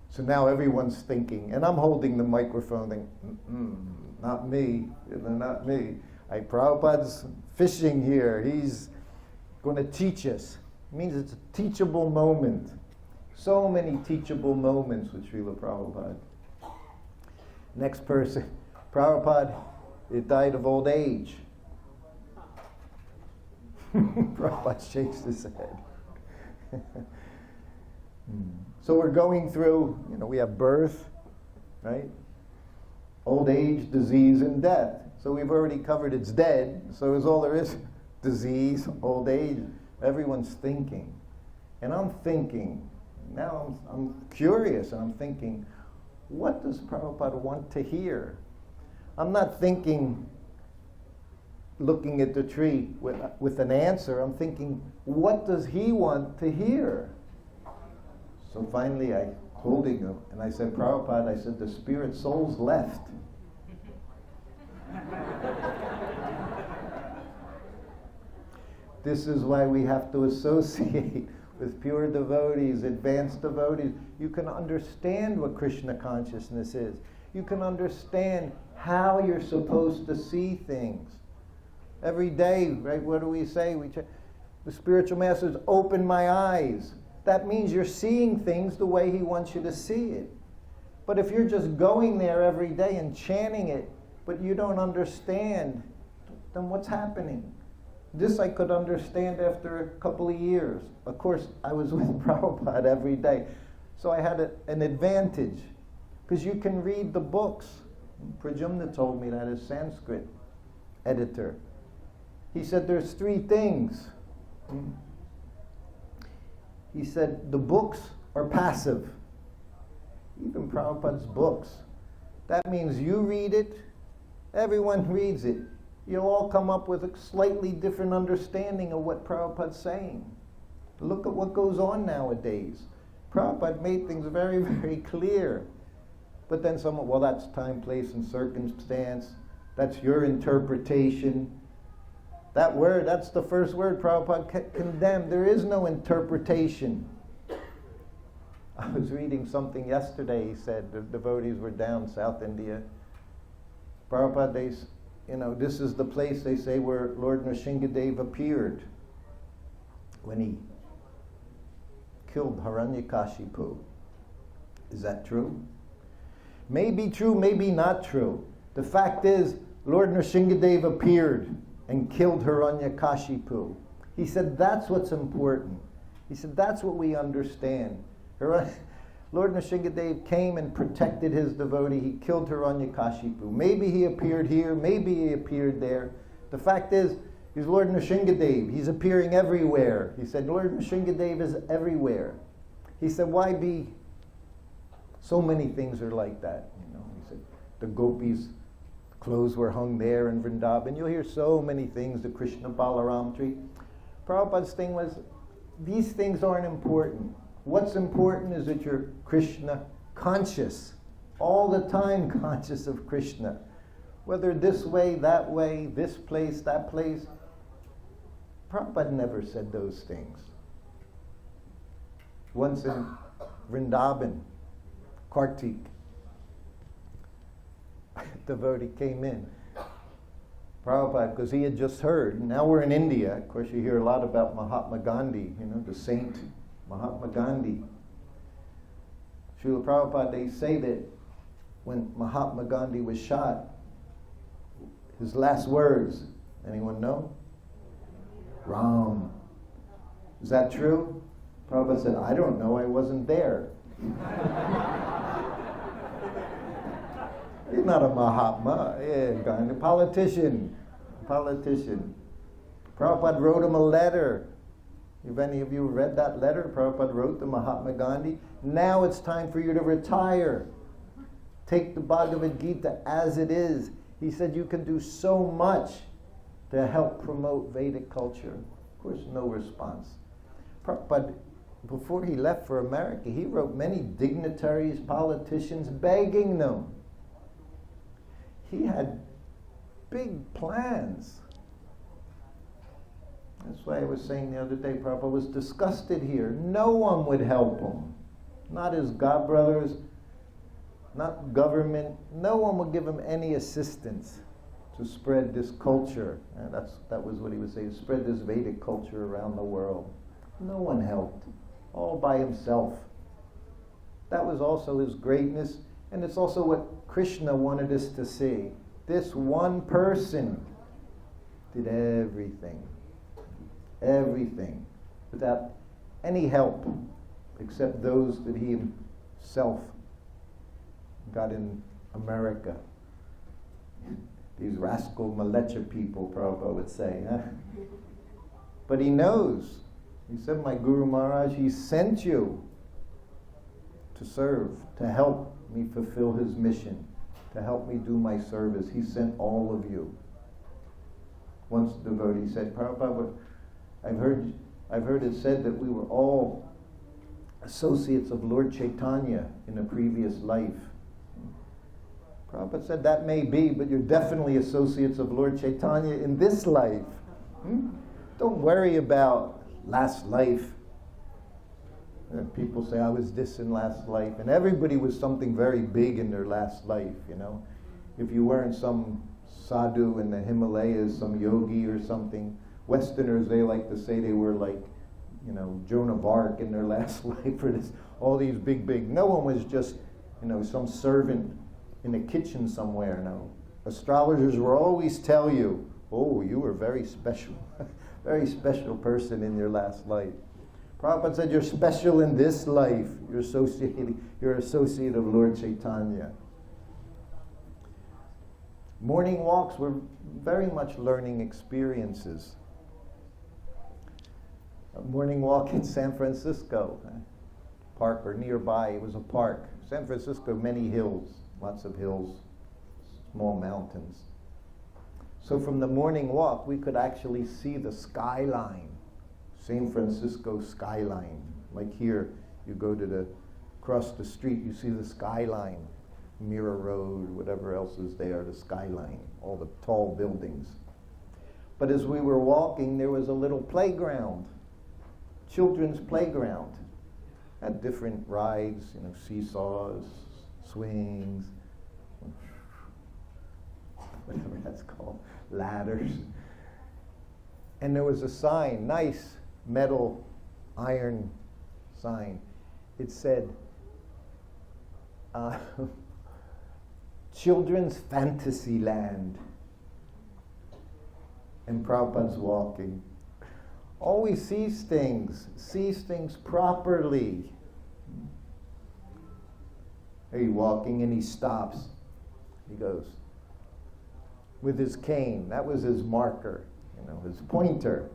So now everyone's thinking, and I'm holding the microphone thinking, not me, not me. Prabhupada's fishing here. He's going to teach us. It means it's a teachable moment. So many teachable moments with Srila Prabhupada. Next person, Prabhupada, it died of old age. Prabhupada shakes his head. So we're going through, we have birth, right? Old age, disease, and death. So we've already covered it's dead, so is all there is. Disease, old age, everyone's thinking. And I'm thinking, now I'm curious, and I'm thinking, what does Prabhupada want to hear? I'm not thinking, looking at the tree with an answer. I'm thinking, what does he want to hear? So finally I holding him, and I said, Prabhupada, I said, the spirit soul's left. This is why we have to associate with pure devotees, advanced devotees. You can understand what Krishna consciousness is. You can understand how you're supposed to see things. Every day, right, what do we say? The spiritual masters open my eyes. That means you're seeing things the way he wants you to see it. But if you're just going there every day and chanting it, but you don't understand, then what's happening? This I could understand after a couple of years. Of course, I was with Prabhupada every day. So I had an advantage. Because you can read the books. Prajumna told me that as Sanskrit editor. He said there's three things. He said the books are passive. Even Prabhupada's books. That means you read it, everyone reads it. You'll all come up with a slightly different understanding of what Prabhupada's saying. Look at what goes on nowadays. Prabhupada made things very, very clear. But then someone, well, that's time, place, and circumstance. That's your interpretation. That word, that's the first word Prabhupada condemned. There is no interpretation. I was reading something yesterday. He said the devotees were down South India. Prabhupada, this is the place, they say, where Lord Nrsimhadev appeared when he killed Hiranyakashipu. Is that true? Maybe true, maybe not true. The fact is, Lord Nrsimhadev appeared and killed Hiranyakashipu. He said that's what's important. He said that's what we understand. Lord Nrsimhadev came and protected his devotee. He killed Hiranyakashipu. Maybe he appeared here, maybe he appeared there. The fact is, he's Lord Nrsimhadev. He's appearing everywhere. He said, Lord Nrsimhadev is everywhere. He said, why be? So many things are like that. He said, the gopis' clothes were hung there in Vrindavan. You'll hear so many things, the Krishna Balaram tree. Prabhupada's thing was, these things aren't important. What's important is that you're Krishna conscious, all the time conscious of Krishna. Whether this way, this place, that place. Prabhupada never said those things. Once in Vrindavan, Kartik, devotee came in. Prabhupada, because he had just heard, now we're in India, of course you hear a lot about Mahatma Gandhi, the saint Mahatma Gandhi. Srila Prabhupada, they say that when Mahatma Gandhi was shot, his last words, anyone know? Ram. Is that true? Prabhupada said, I don't know, I wasn't there. He's not a Mahatma, Gandhi, politician. Prabhupada wrote him a letter. If any of you read that letter, Prabhupada wrote to Mahatma Gandhi, now it's time for you to retire. Take the Bhagavad Gita as it is. He said you can do so much to help promote Vedic culture. Of course, no response. Prabhupada, before he left for America, he wrote many dignitaries, politicians, begging them. He had big plans. That's why I was saying the other day, Prabhupada was disgusted here. No one would help him. Not his godbrothers, not government. No one would give him any assistance to spread this culture. And that was what he was saying, spread this Vedic culture around the world. No one helped, all by himself. That was also his greatness, and it's also what Krishna wanted us to see. This one person did everything, without any help, except those that he himself got in America. These rascal Malecha people, Prabhupada would say. Huh? But he knows. He said, my Guru Maharaj, he sent you to serve, to help me fulfill his mission, to help me do my service. He sent all of you. Once the devotee said, Prabhupada, I've heard it said that we were all associates of Lord Chaitanya in a previous life. Prabhupada said, that may be, but you're definitely associates of Lord Chaitanya in this life. Don't worry about last life. And people say, I was this in last life. And everybody was something very big in their last life, If you weren't some sadhu in the Himalayas, some yogi or something, Westerners, they like to say they were like, Joan of Arc in their last life, or all these big. No one was just, some servant in a kitchen somewhere, no. Astrologers will always tell you, oh, you were very special, very special person in your last life. Prabhupada said, you're special in this life. You're associate of Lord Chaitanya. Morning walks were very much learning experiences. A morning walk in San Francisco, park or nearby, it was a park. San Francisco, many hills, lots of hills, small mountains. So from the morning walk, we could actually see the skyline, San Francisco skyline. Like here, you go to across the street, you see the skyline, Mirror Road, whatever else is there, the skyline, all the tall buildings. But as we were walking, there was a little playground, children's playground. Had different rides, seesaws, swings, whatever that's called, ladders. And there was a sign, nice metal, iron sign. It said, Children's Fantasy Land. And Prabhupada's walking. Always sees things properly. He's walking and he stops. He goes, with his cane, that was his marker, his pointer.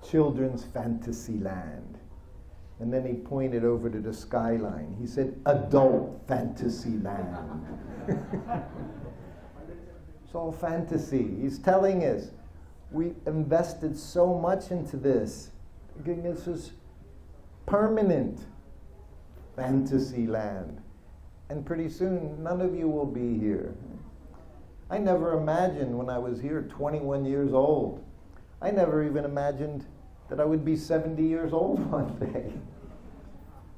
Children's Fantasy Land. And then he pointed over to the skyline. He said, Adult Fantasy Land. It's all fantasy. He's telling us, We invested so much into this. Again, this is permanent fantasy land. And pretty soon, none of you will be here. I never imagined when I was here, 21 years old, I never even imagined that I would be 70 years old one day.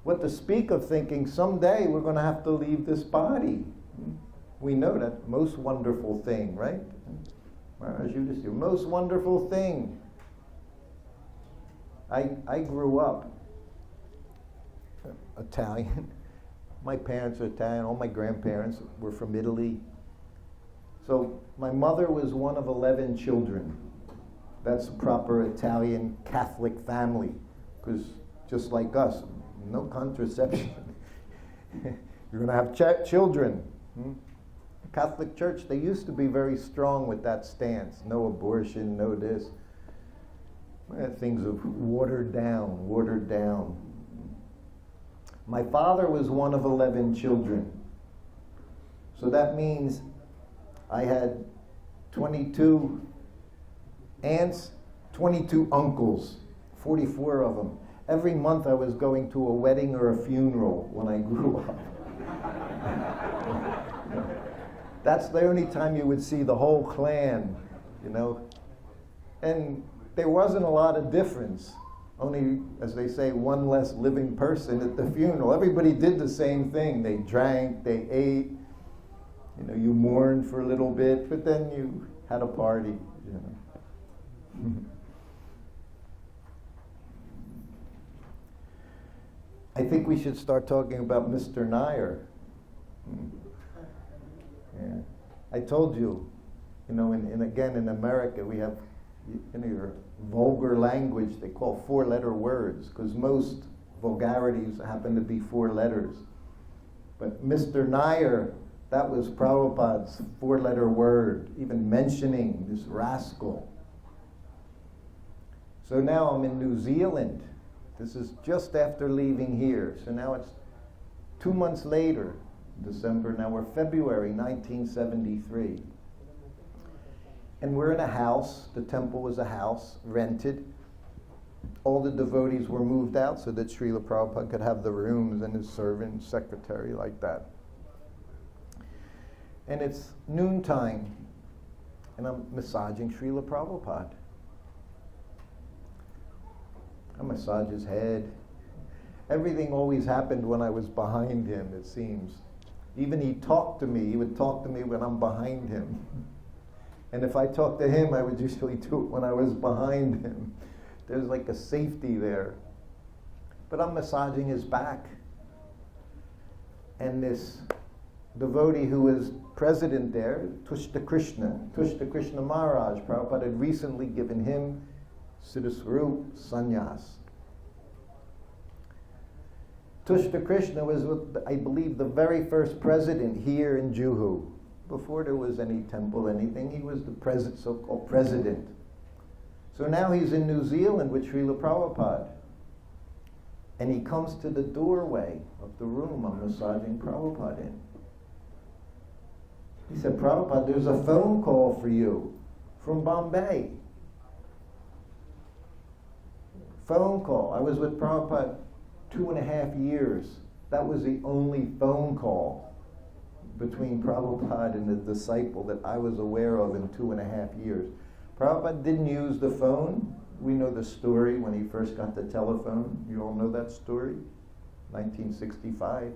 What to speak of thinking someday we're going to have to leave this body. We know that most wonderful thing, right? The most wonderful thing. I grew up Italian. My parents are Italian. All my grandparents were from Italy. So my mother was one of 11 children. That's a proper Italian Catholic family, because just like us, no contraception. You're going to have children. The Catholic Church, they used to be very strong with that stance. No abortion, no this. Things have watered down. My father was one of 11 children. So that means I had 22 aunts, 22 uncles, 44 of them. Every month I was going to a wedding or a funeral when I grew up. That's the only time you would see the whole clan, you know. And there wasn't a lot of difference. Only, as they say, one less living person at the funeral. Everybody did the same thing. They drank, they ate, you know, you mourned for a little bit, but then you had a party, you know. I think we should start talking about Mr. Nair. Yeah. I told you, you know, and again in America we have, in your vulgar language, they call 4-letter words, because most vulgarities happen to be 4 letters. But Mr. Nair, that was Prabhupada's 4-letter word, even mentioning this rascal. So now I'm in New Zealand. This is just after leaving here. So now it's 2 months later, December, now we're February 1973. And we're in a house. The temple was a house, rented. All the devotees were moved out so that Srila Prabhupada could have the rooms and his servant, secretary, like that. And it's noontime, and I'm massaging Srila Prabhupada. I massage his head. Everything always happened when I was behind him, it seems. Even he talked to me. He would talk to me when I'm behind him. And if I talked to him, I would usually do it when I was behind him. There's like a safety there. But I'm massaging his back. And this devotee who was president there, Srutakrti Maharaj, Prabhupada had recently given him Siddhaswarup sannyas. Srutakrti was, I believe, the very first president here in Juhu. Before there was any temple, anything, he was the so-called president. So now he's in New Zealand with Srila Prabhupada. And he comes to the doorway of the room I'm massaging Prabhupada in. He said, Prabhupada, there's a phone call for you from Bombay. Phone call. I was with Prabhupada 2.5 years. That was the only phone call between Prabhupada and the disciple that I was aware of in 2.5 years. Prabhupada didn't use the phone. We know the story when he first got the telephone. You all know that story? 1965.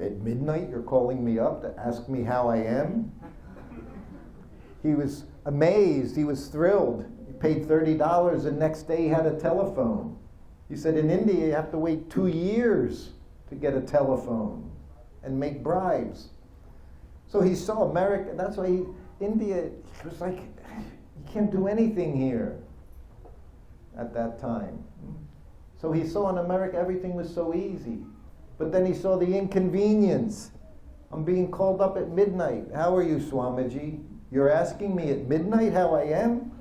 At midnight, you're calling me up to ask me how I am? He was amazed. He was thrilled. He paid $30. The next day, he had a telephone. He said, in India, you have to wait 2 years to get a telephone and make bribes. So he saw America. That's why India was like, you can't do anything here at that time. So he saw in America everything was so easy. But then he saw the inconvenience. I'm being called up at midnight. How are you, Swamiji? You're asking me at midnight how I am?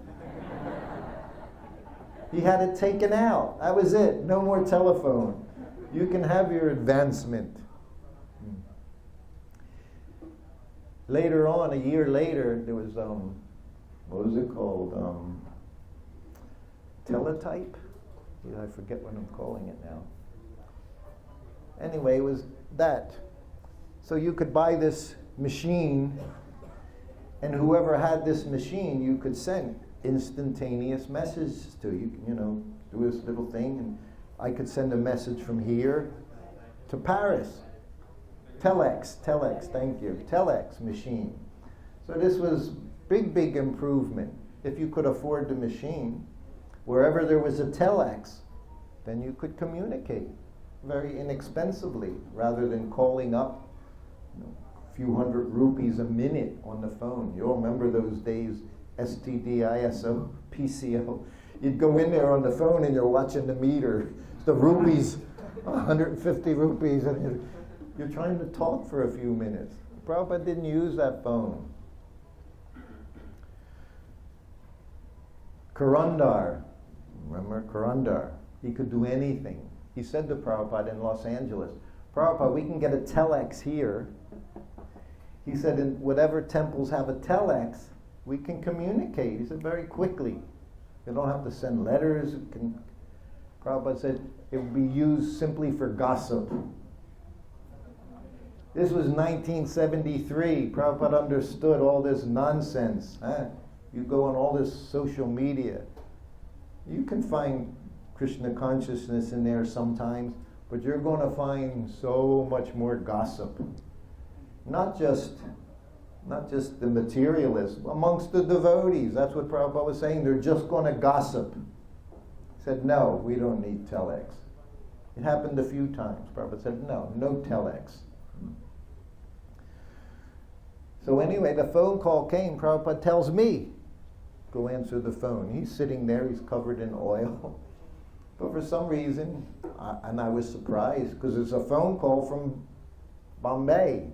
He had it taken out. That was it. No more telephone. You can have your advancement. Later on, a year later, there was what was it called? Teletype? Yeah, I forget what I'm calling it now. Anyway, it was that. So you could buy this machine, and whoever had this machine, you could send instantaneous messages to. You know, do this little thing, and I could send a message from here to Paris. Telex, thank you. Telex machine. So this was big improvement. If you could afford the machine, wherever there was a telex, then you could communicate very inexpensively rather than calling up a few hundred rupees a minute on the phone. You'll remember those days, STD, ISO, PCO. You'd go in there on the phone and you're watching the meter, the rupees, 150 rupees, and you're trying to talk for a few minutes. Prabhupada didn't use that phone. Karandar, remember Karandar? He could do anything. He said to Prabhupada in Los Angeles, Prabhupada, we can get a telex here. He said, in whatever temples have a telex, we can communicate. He said, very quickly. You don't have to send letters. Prabhupada said, it would be used simply for gossip. This was 1973. Prabhupada understood all this nonsense. You go on all this social media. You can find Krishna consciousness in there sometimes, but you're going to find so much more gossip. Not just the materialists, amongst the devotees. That's what Prabhupada was saying. They're just going to gossip. He said, no, we don't need telex. It happened a few times. Prabhupada said, no telex. So anyway, the phone call came. Prabhupada tells me, go answer the phone. He's sitting there, he's covered in oil. But for some reason, and I was surprised, because it's a phone call from Bombay.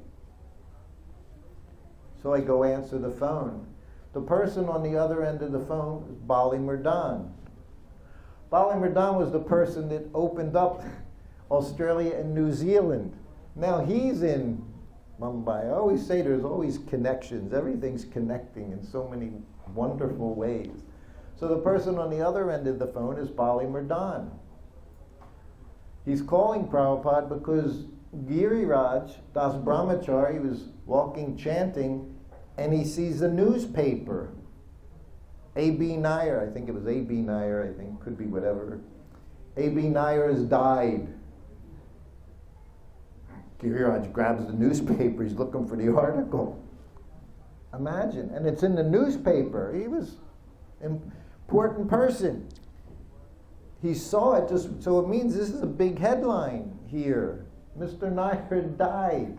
So I go answer the phone. The person on the other end of the phone is Bali Murdan. Bali Murdan was the person that opened up Australia and New Zealand. Now he's in Mumbai. I always say there's always connections. Everything's connecting in so many wonderful ways. So the person on the other end of the phone is Bali Murdan. He's calling Prabhupada because Giriraj Das Brahmachari was walking chanting, and he sees a newspaper. A.B. Nair, I think it was A.B. Nair, could be whatever. A.B. Nair has died. Giriraj grabs the newspaper, he's looking for the article. Imagine, and it's in the newspaper. He was an important person. He saw it, so it means this is a big headline here. Mr. Nair died.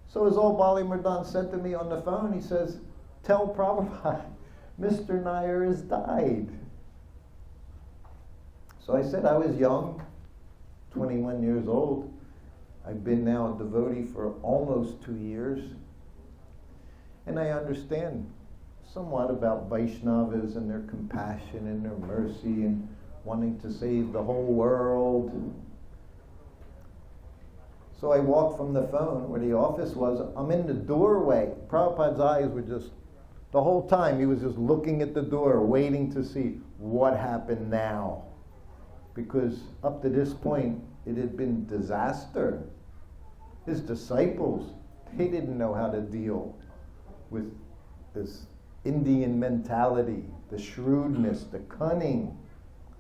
So as old Bali Murdan said to me on the phone, he says, tell Prabhupada, Mr. Nair has died. So I said I was young, 21 years old. I've been now a devotee for almost 2 years. And I understand somewhat about Vaishnavas and their compassion and their mercy and wanting to save the whole world. So I walked from the phone where the office was. I'm in the doorway. Prabhupada's eyes were just, the whole time he was just looking at the door, waiting to see what happened now. Because up to this point, it had been disaster. His disciples, they didn't know how to deal with this Indian mentality, the shrewdness, the cunning,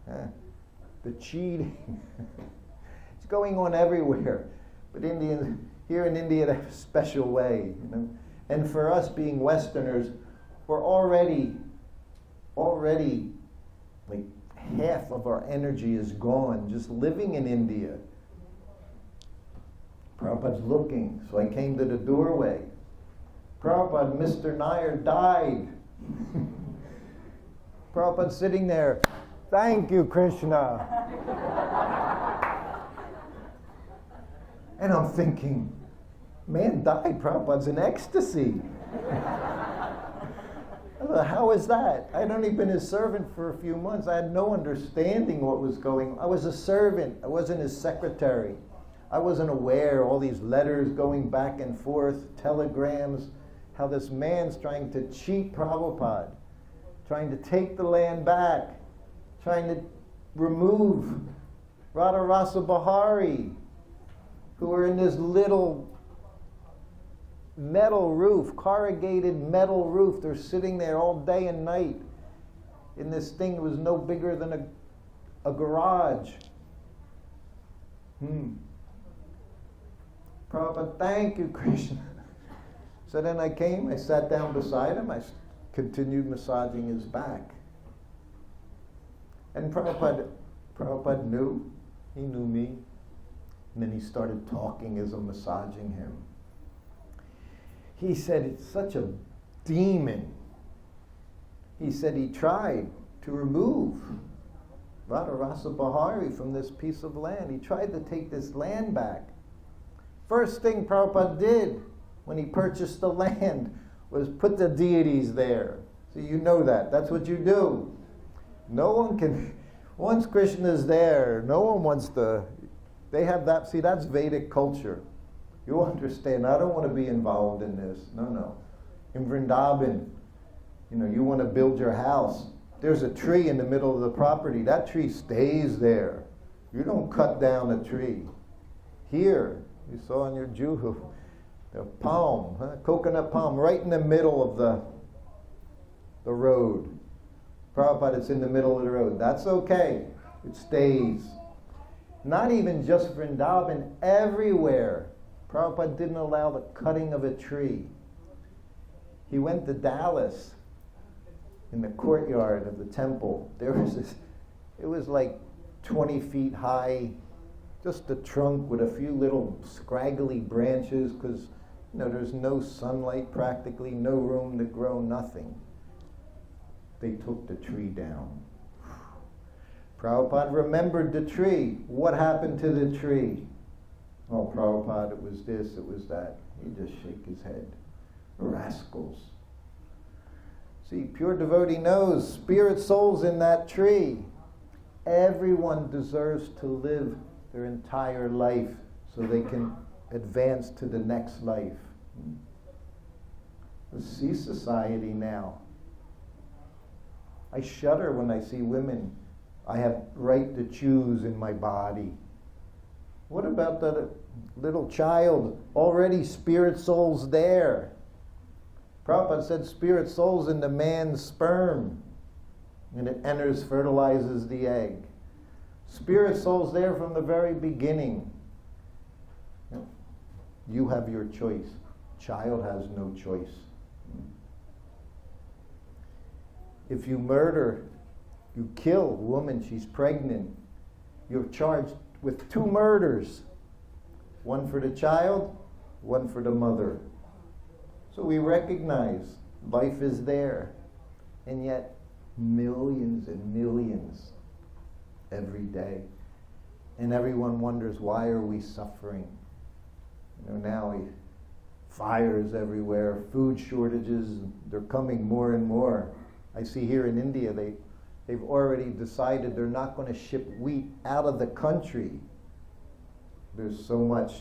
the cheating. It's going on everywhere. But Indians, here in India, they have a special way. And for us being Westerners, we're already, like half of our energy is gone just living in India. Prabhupada's looking, so I came to the doorway. Prabhupada, Mr. Nair died. Prabhupada's sitting there. Thank you, Krishna. And I'm thinking, man died, Prabhupada's in ecstasy. How is that? I'd only been his servant for a few months. I had no understanding what was going on. I was a servant. I wasn't his secretary. I wasn't aware all these letters going back and forth, telegrams, how this man's trying to cheat Prabhupada, trying to take the land back, trying to remove Radharasa Bahari, who are in this little metal roof, corrugated metal roof. They're sitting there all day and night in this thing that was no bigger than a garage. Prabhupada, thank you, Krishna. So then I came, I sat down beside him, I continued massaging his back. And Prabhupada knew, he knew me. And then he started talking as I'm massaging him. He said, it's such a demon. He said he tried to remove Radharasa Bahari from this piece of land. He tried to take this land back. First thing Prabhupada did when he purchased the land was put the deities there. So you know that. That's what you do. No one can, once Krishna's there, no one wants to, they have that, see, that's Vedic culture. You understand, I don't want to be involved in this. No. In Vrindavan, you want to build your house. There's a tree in the middle of the property. That tree stays there. You don't cut down a tree. Here, you saw in your Juhu, the palm, coconut palm, right in the middle of the road. Prabhupada, it's in the middle of the road. That's okay. It stays. Not even just Vrindavan, everywhere. Prabhupada didn't allow the cutting of a tree. He went to Dallas, in the courtyard of the temple. There was this, it was like 20 feet high, just a trunk with a few little scraggly branches, because there's no sunlight practically, no room to grow, nothing. They took the tree down. Prabhupada remembered the tree. What happened to the tree? Oh, Prabhupada, it was this, it was that. He'd just shake his head. Rascals. See, pure devotee knows spirit souls in that tree. Everyone deserves to live their entire life so they can advance to the next life. We see society now. I shudder when I see women. I have right to choose in my body. What about the little child? Already spirit souls there. Prabhupada said spirit souls in the man's sperm. And it enters, fertilizes the egg. Spirit souls there from the very beginning. You have your choice. Child has no choice. If you murder, you kill a woman, she's pregnant, you're charged with 2 murders. One for the child, one for the mother. So we recognize life is there. And yet, millions and millions every day. And everyone wonders, why are we suffering? Now fires everywhere, food shortages, they're coming more and more. I see here in India, they've already decided they're not going to ship wheat out of the country. There's so much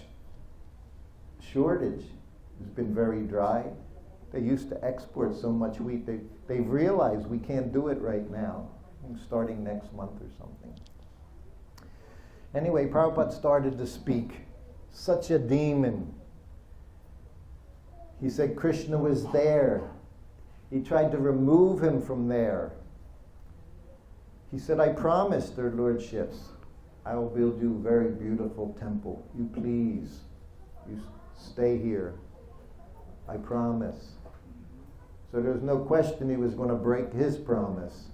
shortage. It's been very dry. They used to export so much wheat. They've realized we can't do it right now, starting next month or something. Anyway, Prabhupada started to speak. Such a demon. He said Krishna was there. He tried to remove him from there. He said, I promise, their lordships, I will build you a very beautiful temple. You please, you stay here. I promise. So there's no question he was going to break his promise.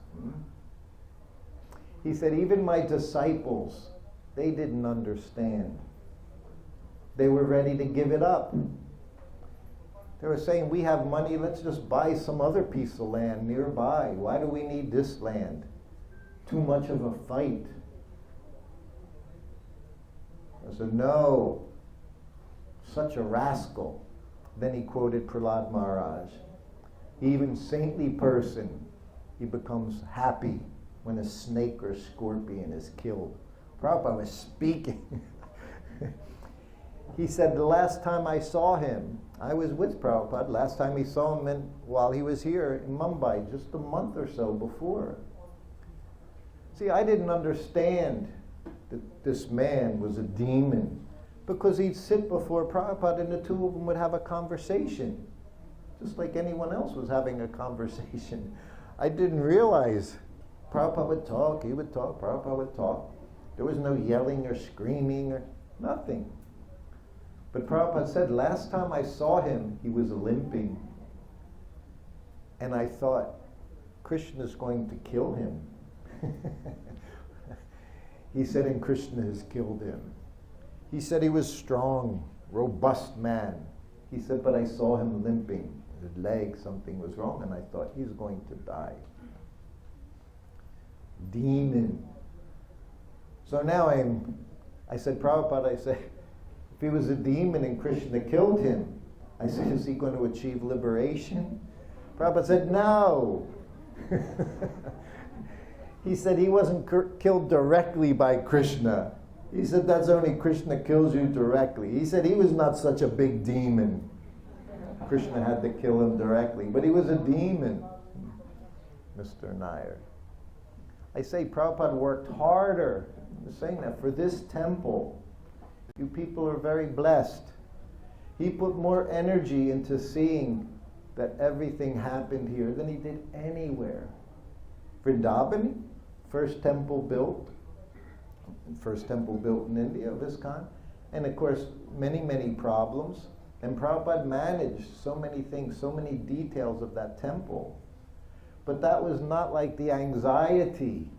He said, even my disciples, they didn't understand. They were ready to give it up. They were saying, we have money, let's just buy some other piece of land nearby. Why do we need this land? Too much of a fight. I said, no, such a rascal. Then he quoted Prahlad Maharaj. Even saintly person, he becomes happy when a snake or scorpion is killed. Prabhupada was speaking. He said, the last time I saw him, I was with Prabhupada. Last time he saw him while he was here in Mumbai, just a month or so before. See, I didn't understand that this man was a demon, because he'd sit before Prabhupada and the two of them would have a conversation, just like anyone else was having a conversation. I didn't realize Prabhupada would talk, he would talk, Prabhupada would talk. There was no yelling or screaming or nothing. But Prabhupada said, last time I saw him, he was limping. And I thought, Krishna's going to kill him. He said, and Krishna has killed him. He said he was strong, robust man. He said, but I saw him limping. His leg, something was wrong, and I thought, he's going to die. Demon. So now I said, Prabhupada, I said, if he was a demon and Krishna killed him, I said, is he going to achieve liberation? Prabhupada said, no. He said he wasn't killed directly by Krishna. He said that's only Krishna kills you directly. He said he was not such a big demon. Krishna had to kill him directly, but he was a demon, Mr. Nair. I say Prabhupada worked harder, I'm saying that, for this temple. You people are very blessed. He put more energy into seeing that everything happened here than he did anywhere. Vrindavan, first temple built in India of ISKCON, and of course many, many problems. And Prabhupada managed so many things, so many details of that temple. But that was not like the anxiety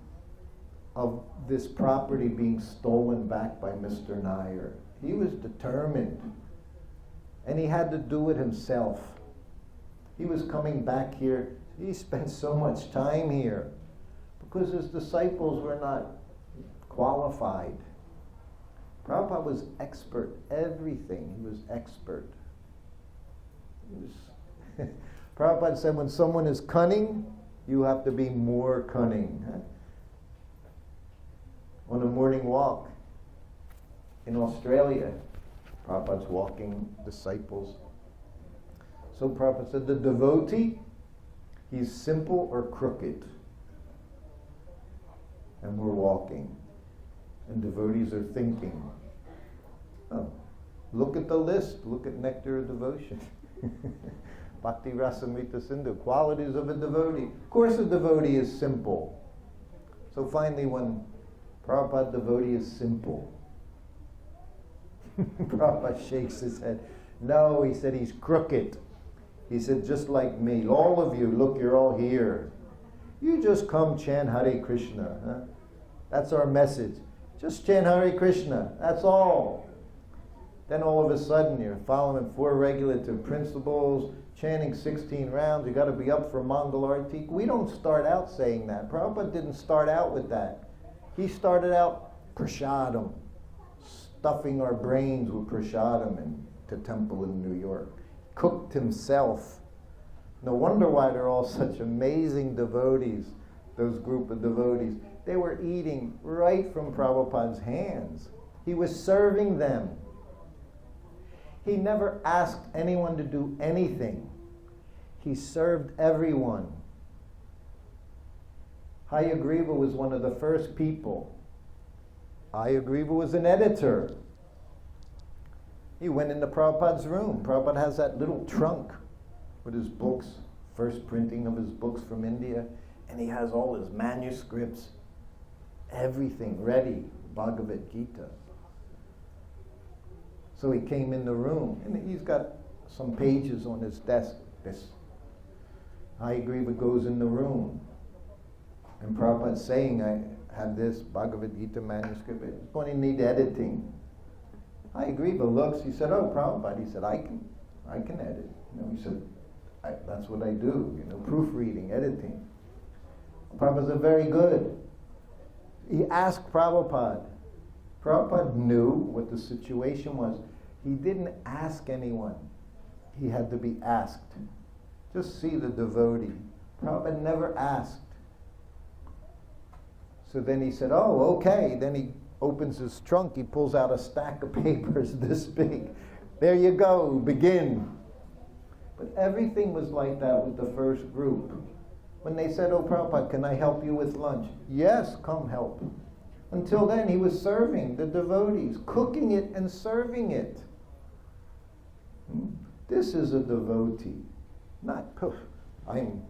of this property being stolen back by Mr. Nair. He was determined. And he had to do it himself. He was coming back here. He spent so much time here because his disciples were not qualified. Prabhupada was expert. Everything, he was expert. Prabhupada said, when someone is cunning, you have to be more cunning. On a morning walk in Australia, Prabhupada's walking disciples. So Prabhupada said, the devotee, he's simple or crooked. And we're walking. And devotees are thinking, oh, look at the list. Look at Nectar of Devotion. Bhakti Rasamrita Sindhu, qualities of a devotee. Of course a devotee is simple. So finally when Prabhupada devotee is simple, Prabhupada shakes his head. No, he said, he's crooked. He said, just like me. All of you, look, you're all here. You just come chant Hare Krishna. Huh? That's our message. Just chant Hare Krishna. That's all. Then all of a sudden you're following 4 regulative principles, chanting 16 rounds. You got to be up for Mangal Arti. We don't start out saying that. Prabhupada didn't start out with that. He started out prasadam, stuffing our brains with prasadam into temple in New York. Cooked himself. No wonder why they're all such amazing devotees, those group of devotees. They were eating right from Prabhupada's hands. He was serving them. He never asked anyone to do anything. He served everyone. Hayagriva was one of the first people. Hayagriva was an editor. He went into Prabhupada's room. Prabhupada has that little trunk with his books, first printing of his books from India, and he has all his manuscripts, everything ready, Bhagavad Gita. So he came in the room, and he's got some pages on his desk. This Hayagriva goes in the room, and Prabhupada's saying, I have this Bhagavad Gita manuscript, it's going to need editing. Hayagriva looks, he said, oh, Prabhupada, he said, I can edit. He said, that's what I do, proofreading, editing. Prabhupada said, very good. He asked Prabhupada. Prabhupada knew what the situation was. He didn't ask anyone. He had to be asked. Just see the devotee. Prabhupada never asked. So then he said, oh, okay. Then he opens his trunk, he pulls out a stack of papers this big. There you go, begin. But everything was like that with the first group. When they said, "Oh, Prabhupada, can I help you with lunch?" "Yes, come help." Until then, he was serving the devotees, cooking it and serving it. This is a devotee. Not, I'm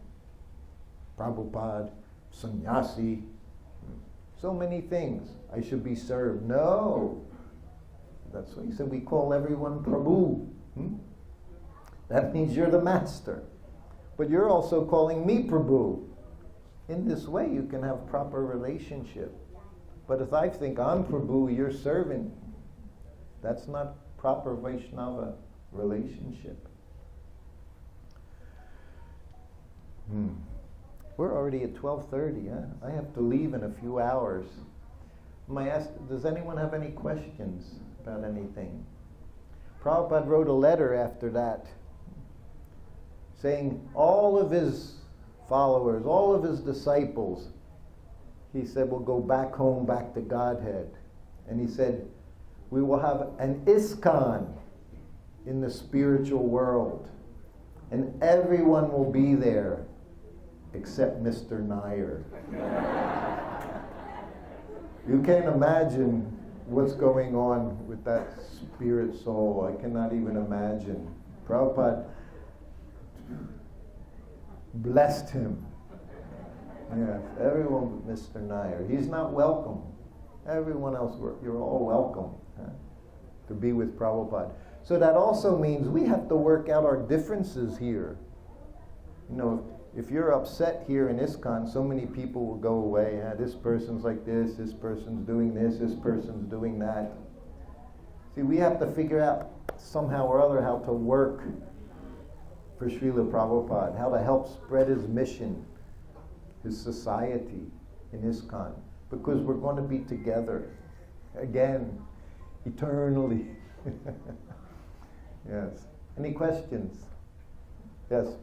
Prabhupada, sannyasi, so many things. I should be served. No. That's what he said. We call everyone Prabhu. That means you're the master. But you're also calling me Prabhu. In this way, you can have proper relationship. But if I think I'm Prabhu, you're servant, that's not proper Vaishnava relationship. We're already at 12:30, huh? I have to leave in a few hours. Does anyone have any questions about anything? Prabhupada wrote a letter after that saying all of his followers, all of his disciples, he said, will go back home, back to Godhead. And he said, we will have an ISKCON in the spiritual world. And everyone will be there except Mr. Nair. You can't imagine what's going on with that spirit soul. I cannot even imagine. Prabhupada blessed him. Yes, everyone but Mr. Nair. He's not welcome. Everyone else, you're all welcome to be with Prabhupada. So that also means we have to work out our differences here. You know, if you're upset here in ISKCON, so many people will go away. This person's like this person's doing this person's doing that. See, we have to figure out somehow or other how to work for Srila Prabhupada, how to help spread his mission, his society in ISKCON, because we're going to be together again, eternally. Yes. Any questions? Yes.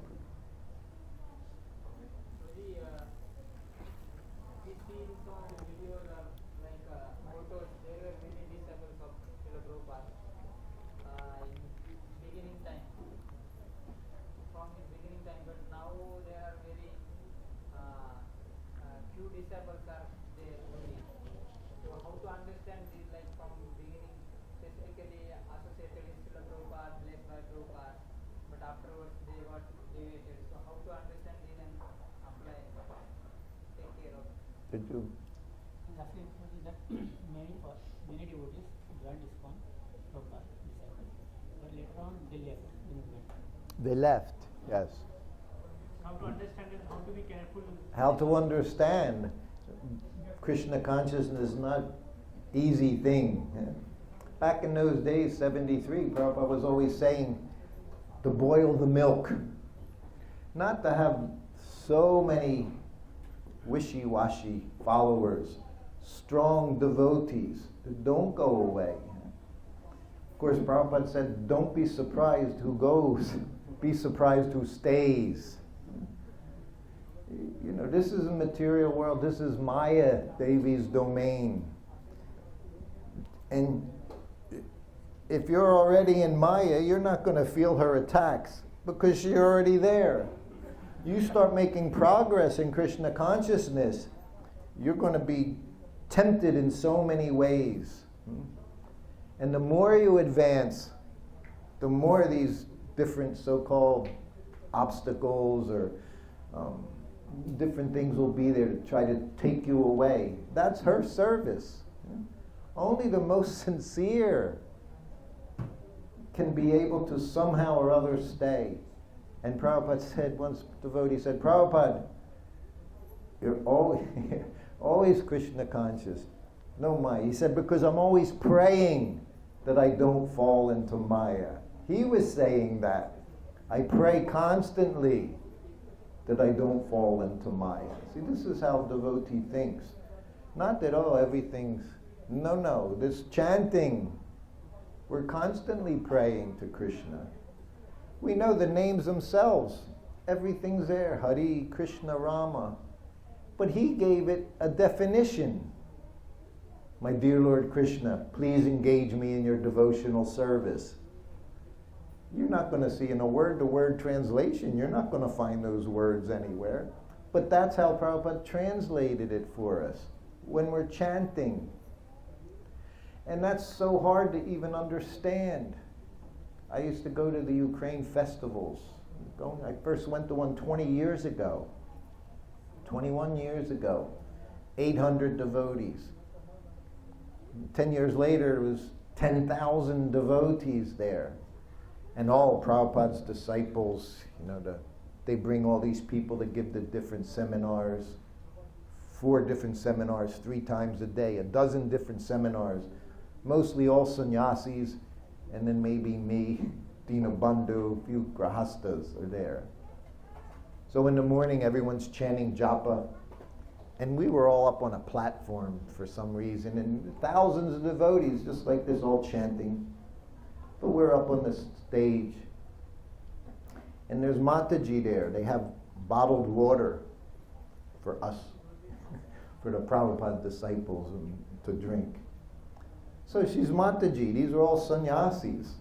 Did you? Many devotees joined ISKCON, Prabhupada disciples, but later on they left the movement. They left, yes. How to understand it, how to be careful. How to understand Krishna consciousness is not easy thing. Back in those days, 73, Prabhupada was always saying to boil the milk. Not to have so many wishy-washy followers, strong devotees that don't go away. Of course, Prabhupada said, don't be surprised who goes, be surprised who stays. You know, this is a material world, this is Maya, Devi's domain. And if you're already in Maya, you're not going to feel her attacks because you're already there. You start making progress in Krishna consciousness, you're going to be tempted in so many ways. And the more you advance, the more these different so-called obstacles or different things will be there to try to take you away. That's her service. Only the most sincere can be able to somehow or other stay. And Prabhupada said, once devotee said, Prabhupada, you're always Krishna conscious. No Maya. He said, because I'm always praying that I don't fall into Maya. He was saying that. I pray constantly that I don't fall into Maya. See, this is how devotee thinks. Not that, everything's... No. This chanting, we're constantly praying to Krishna. We know the names themselves. Everything's there. Hare, Krishna, Rama. But he gave it a definition. My dear Lord Krishna, please engage me in your devotional service. You're not going to see in a word-to-word translation, you're not going to find those words anywhere. But that's how Prabhupada translated it for us when we're chanting. And that's so hard to even understand. I used to go to the Ukraine festivals. I first went to one 20 years ago. 21 years ago. 800 devotees. 10 years later, it was 10,000 devotees there. And all Prabhupada's disciples, they bring all these people to give the different seminars. 4 different seminars, 3 times a day. 12 different seminars. Mostly all sannyasis, and then maybe me, Dinabandhu, a few grahastas are there. So in the morning, everyone's chanting japa. And we were all up on a platform for some reason, and thousands of devotees, just like this, all chanting. But we're up on the stage. And there's Mataji there. They have bottled water for us, for the Prabhupada disciples to drink. So she's Mataji. These are all sannyasis,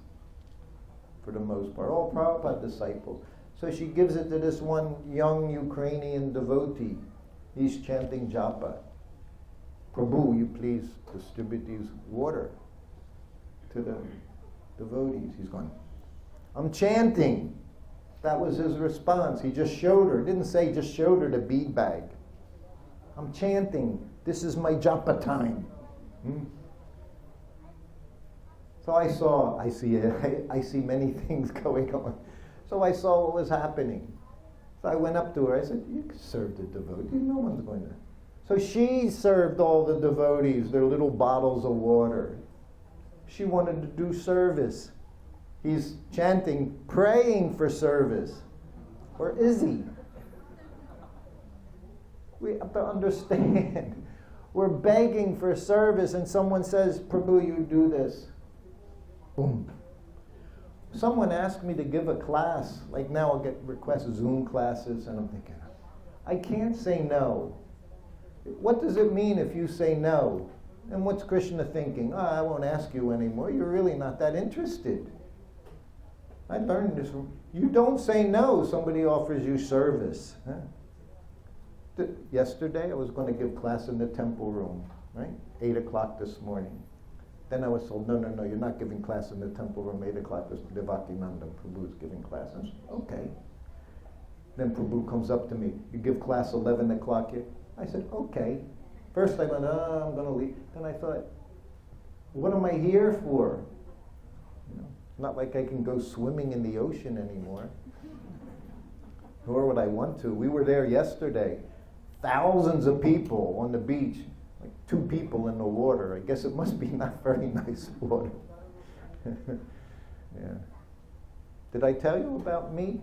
for the most part, all Prabhupada disciples. So she gives it to this one young Ukrainian devotee. He's chanting japa. Prabhu, you please distribute these water to the devotees. He's going, I'm chanting. That was his response. He just showed her. Didn't say just showed her the bead bag. I'm chanting. This is my japa time. So I see many things going on. So I saw what was happening. So I went up to her. I said, you can serve the devotees. No one's going to. So she served all the devotees their little bottles of water. She wanted to do service. He's chanting, praying for service. Or is he? We have to understand. We're begging for service and someone says, Prabhu, you do this. Boom. Someone asked me to give a class. Like now I'll get requests, Zoom classes, and I'm thinking, I can't say no. What does it mean if you say no? And what's Krishna thinking? I won't ask you anymore. You're really not that interested. I learned this. You don't say no. Somebody offers you service. Yesterday I was going to give class in the temple room, right? 8 o'clock this morning. Then I was told, no, you're not giving class in the temple room, 8 o'clock, there's Devakinanda, Prabhu's giving class. I said, okay. Then Prabhu comes up to me, you give class 11 o'clock here? I said, okay. First I went, I'm going to leave. Then I thought, what am I here for? Not like I can go swimming in the ocean anymore. Nor would I want to. We were there yesterday. Thousands of people on the beach. Like 2 people in the water. I guess it must be not very nice water. Yeah. Did I tell you about me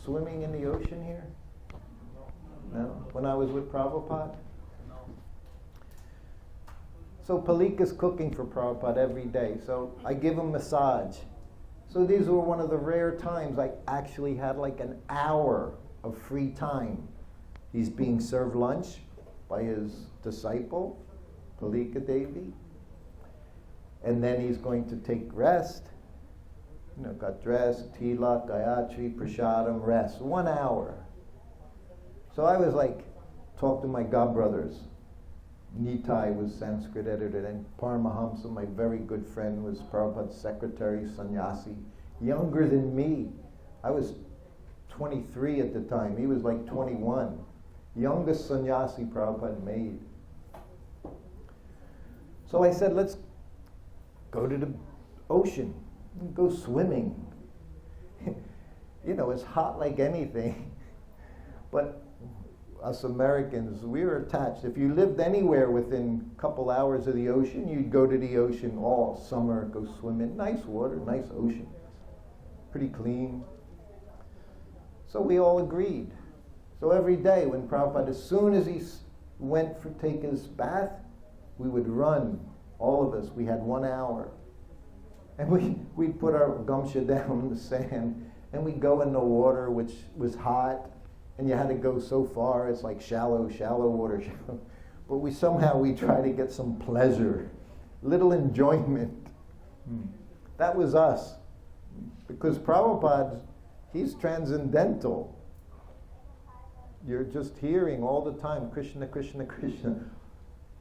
swimming in the ocean here? No? When I was with Prabhupada? So Palika's cooking for Prabhupada every day. So I give him massage. So these were one of the rare times I actually had like an hour of free time. He's being served lunch by his disciple, Palika Devi. And then he's going to take rest. Got dressed, tilak, gayatri, prashadam, rest. 1 hour. So I was like, talk to my godbrothers. Nitai was Sanskrit editor, and Paramahamsa, my very good friend, was Prabhupada's secretary, sannyasi, younger than me. I was 23 at the time. He was like 21. Youngest sannyasi Prabhupada made. So I said, let's go to the ocean, go swimming. It's hot like anything. But us Americans, we were attached. If you lived anywhere within a couple hours of the ocean, you'd go to the ocean all summer, go swimming. Nice water, nice ocean. Pretty clean. So we all agreed. So every day when Prabhupada, as soon as he went for take his bath, we would run, all of us. We had 1 hour. And we'd put our gamsha down in the sand, and we'd go in the water, which was hot, and you had to go so far. It's like shallow water. but we try to get some pleasure, little enjoyment. That was us. Because Prabhupada, he's transcendental. You're just hearing all the time, Krishna, Krishna, Krishna.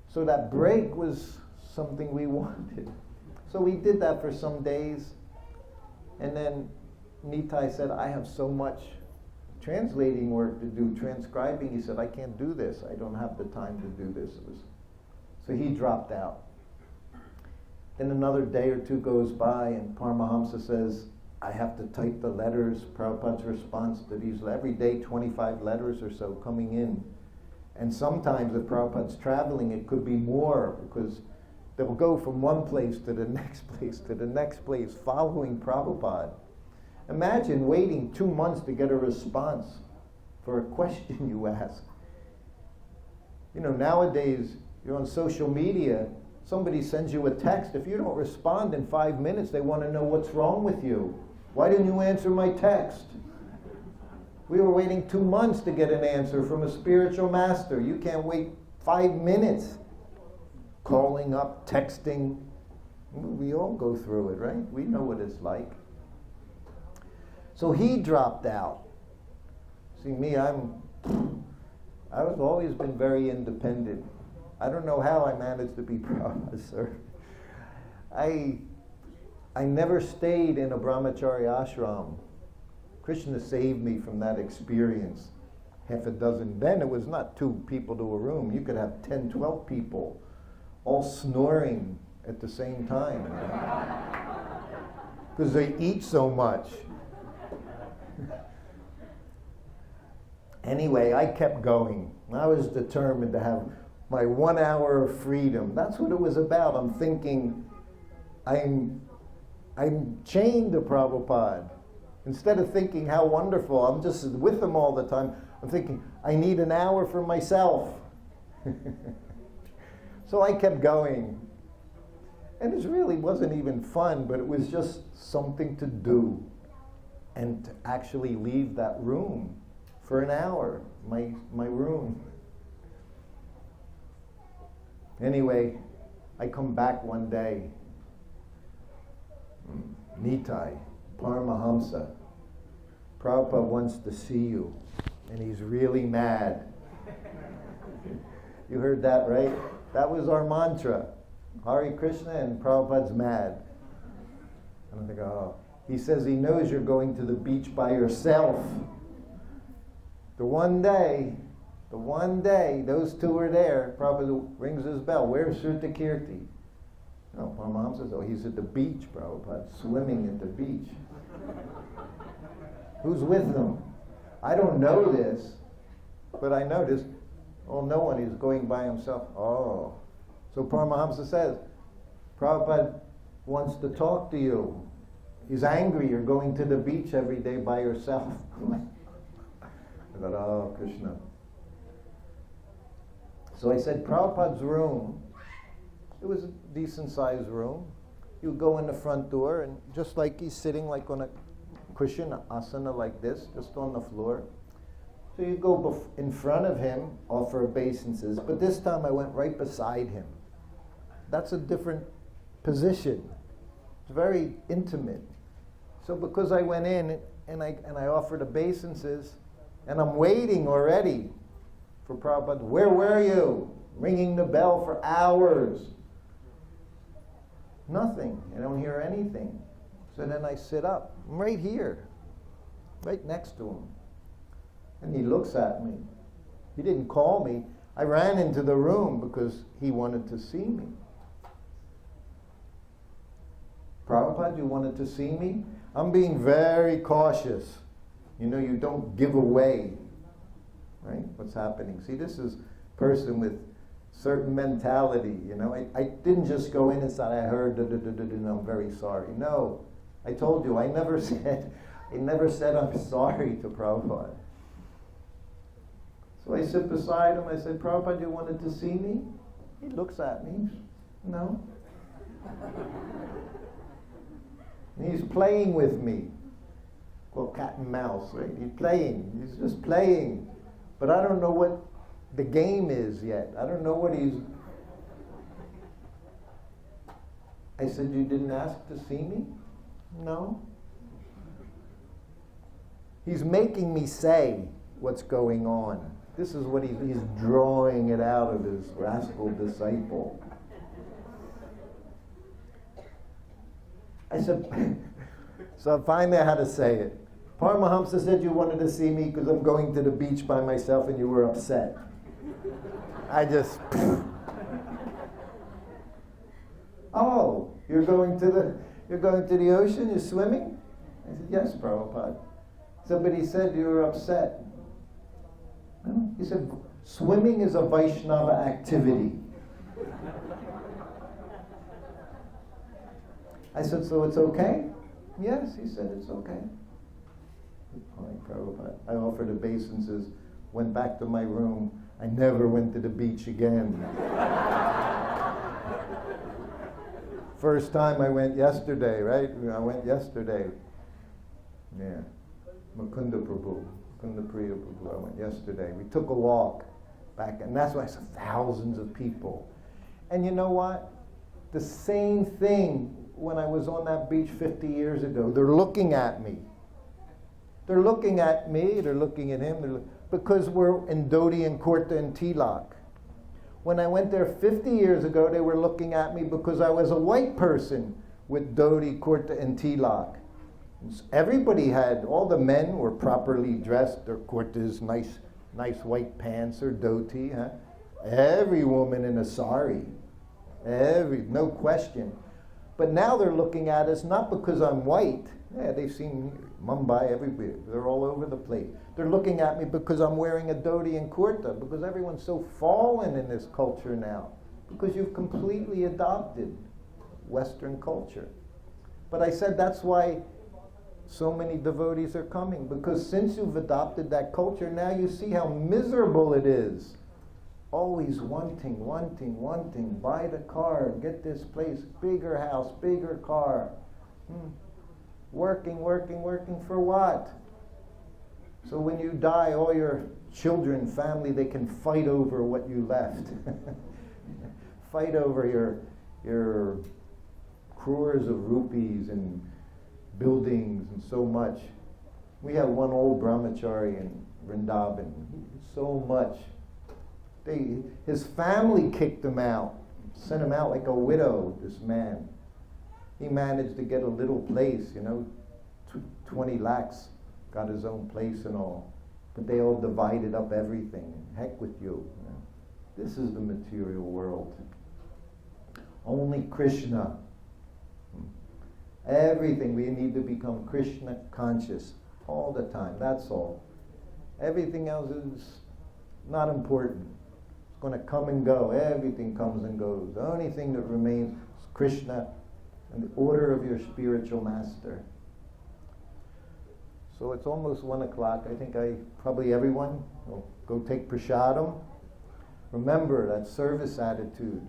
So that break was something we wanted. So we did that for some days. And then Nitai said, I have so much translating work to do, transcribing. He said, I can't do this. I don't have the time to do this. So he dropped out. Then another day or two goes by, and Paramahamsa says, I have to type the letters, Prabhupada's response to these, every day 25 letters or so coming in. And sometimes if Prabhupada's traveling, it could be more, because they'll go from one place to the next place to the next place, following Prabhupada. Imagine waiting 2 months to get a response for a question you ask. You know, nowadays, you're on social media, somebody sends you a text. If you don't respond in 5 minutes, they want to know what's wrong with you. Why didn't you answer my text? We were waiting 2 months to get an answer from a spiritual master. You can't wait 5 minutes. Calling up, texting. We all go through it, right? We know what it's like. So he dropped out. See, me, I've always been very independent. I don't know how I managed to be Prabhupada, sir. I never stayed in a brahmachari ashram. Krishna saved me from that experience. Half a dozen. Then it was not 2 people to a room. You could have 10, 12 people all snoring at the same time. Because they eat so much. Anyway, I kept going. I was determined to have my 1 hour of freedom. That's what it was about. I'm thinking, I'm chained to Prabhupada. Instead of thinking how wonderful, I'm just with him all the time, I'm thinking, I need an hour for myself. So I kept going. And it really wasn't even fun, but it was just something to do. And to actually leave that room for an hour, my room. Anyway, I come back one day. Nitai, Paramahamsa, Prabhupada wants to see you, and he's really mad. You heard that, right? That was our mantra. Hare Krishna, and Prabhupada's mad. And I'm like, oh. He says he knows you're going to the beach by yourself. The one day, those 2 were there, Prabhupada rings his bell. Where's Srutakrti? No, Paramahamsa says, oh, he's at the beach, Prabhupada, swimming at the beach. Who's with them? I don't know this, but I noticed, oh, no one is going by himself. Oh. So Paramahamsa says, Prabhupada wants to talk to you. He's angry you're going to the beach every day by yourself. I thought, oh, Krishna. So I said, Prabhupada's room, it was a decent-sized room. You go in the front door, and just like he's sitting like on a cushion, asana like this, just on the floor. So you go in front of him, offer obeisances, but this time I went right beside him. That's a different position. It's very intimate. So because I went in and I offered obeisances, and I'm waiting already for Prabhupada, where were you? Ringing the bell for hours. Nothing. I don't hear anything. So then I sit up. I'm right here, right next to him. And he looks at me. He didn't call me. I ran into the room because he wanted to see me. Prabhupada, you wanted to see me? I'm being very cautious. You know, you don't give away, right, what's happening. See, this is a person with certain mentality, you know. I didn't just go in and say, I heard, and I'm very sorry. No, I told you, I never said I'm sorry to Prabhupada. So I sit beside him, I said, Prabhupada, you wanted to see me? He looks at me, no. And he's playing with me. Well, cat and mouse, right? He's playing. He's just playing. But I don't know what the game is yet. I don't know what he's... I said, you didn't ask to see me? No. He's making me say what's going on. This is what he's drawing it out of his rascal disciple. I said, so finally I had to say it. Paramahamsa said you wanted to see me because I'm going to the beach by myself and you were upset. I just... Oh, you're going to the ocean? You're swimming? I said, yes, Prabhupada. Somebody said you were upset. No? He said, swimming is a Vaishnava activity. I said, so it's okay? Yes, he said, it's okay. Fine, Prabhupada. I offered obeisances, went back to my room. I never went to the beach again. First time I went yesterday, right? I went yesterday. Yeah. Mukunda Prabhu, Mukunda Priya Prabhu. I went yesterday. We took a walk back, and that's why I saw thousands of people. And you know what? The same thing when I was on that beach 50 years ago. They're looking at me. They're looking at me, they're looking at him, because we're in Dhoti and Kurta and Tilak. When I went there 50 years ago, they were looking at me because I was a white person with Dhoti, Kurta, and Tilak. Everybody had, all the men were properly dressed, their kurtas, nice white pants or dhoti. Huh? Every woman in a sari, no question. But now they're looking at us not because I'm white. Yeah, they've seen Mumbai everywhere. They're all over the place. They're looking at me because I'm wearing a dhoti and kurta, because everyone's so fallen in this culture now, because you've completely adopted Western culture. But I said that's why so many devotees are coming, because since you've adopted that culture, now you see how miserable it is. Always wanting, buy the car, get this place, bigger house, bigger car. Working for what? So when you die, all your children, family, they can fight over what you left. Fight over your crores of rupees and buildings and so much. We have one old brahmachari in Vrindavan. So much. His family kicked him out, sent him out like a widow, this man. He managed to get a little place, 20 lakhs, got his own place and all. But they all divided up everything. Heck with you. This is the material world. Only Krishna. Everything, we need to become Krishna conscious all the time, that's all. Everything else is not important. It's going to come and go. Everything comes and goes. The only thing that remains is Krishna and the order of your spiritual master. So it's almost 1 o'clock. I think probably everyone will go take prasadam. Remember that service attitude.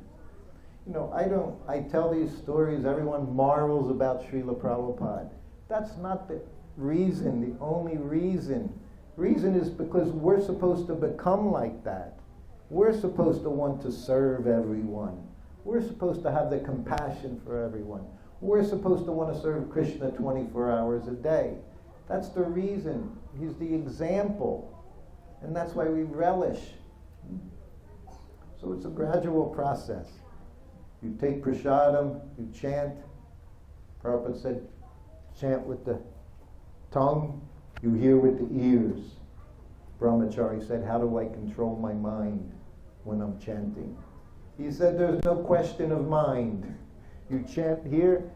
I tell these stories, everyone marvels about Srila Prabhupada. That's not the reason, the only reason. Reason is because we're supposed to become like that. We're supposed to want to serve everyone. We're supposed to have the compassion for everyone. We're supposed to want to serve Krishna 24 hours a day. That's the reason. He's the example. And that's why we relish. So it's a gradual process. You take prasadam, you chant. Prabhupada said, chant with the tongue, you hear with the ears. Brahmachari said, how do I control my mind when I'm chanting? He said, there's no question of mind. You chant here,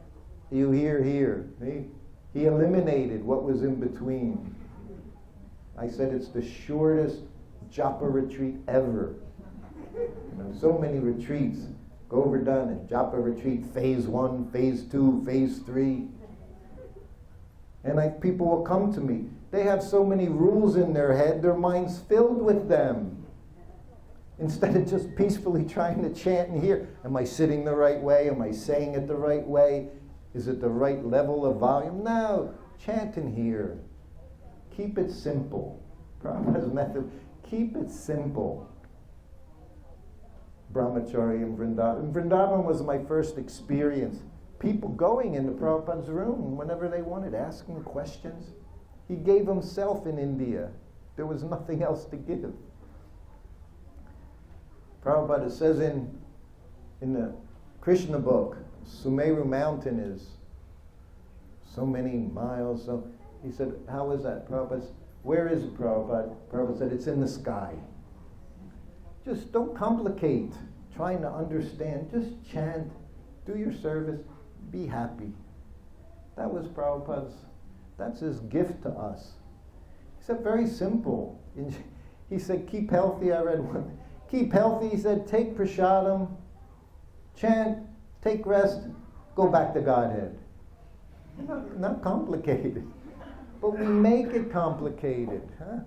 you hear here. He eliminated what was in between. I said it's the shortest japa retreat ever. So many retreats. Govardhan and japa retreat, phase 1, phase 2, phase 3. And people will come to me. They have so many rules in their head, their mind's filled with them. Instead of just peacefully trying to chant and hear, am I sitting the right way? Am I saying it the right way? Is it the right level of volume? No, chant and hear. Keep it simple. Prabhupada's method, keep it simple. brahmachari in Vrindavan. Vrindavan was my first experience. People going into Prabhupada's room whenever they wanted, asking questions. He gave himself in India. There was nothing else to give. Prabhupada says in the Krishna book, Sumeru mountain is so many miles. So he said, how is that? Prabhupada said, where is it, Prabhupada? Prabhupada said, it's in the sky. Just don't complicate trying to understand. Just chant, do your service, be happy. That was Prabhupada's, that's his gift to us. He said, very simple. He said, keep healthy. I read one. Keep healthy. He said, take prasadam, chant, take rest, go back to Godhead. Not complicated. But we make it complicated, huh?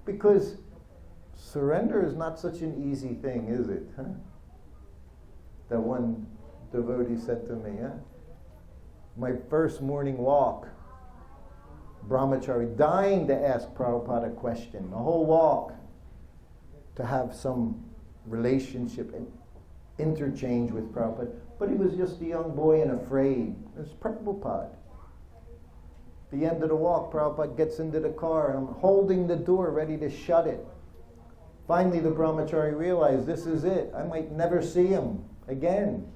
Because surrender is not such an easy thing, is it? Huh? That one devotee said to me, huh? My first morning walk, brahmachari, dying to ask Prabhupada a question, the whole walk, to have some relationship and interchange with Prabhupada. But he was just a young boy and afraid. It's Prabhupada. The end of the walk, Prabhupada gets into the car, and I'm holding the door, ready to shut it. Finally, the brahmachari realized, this is it. I might never see him again.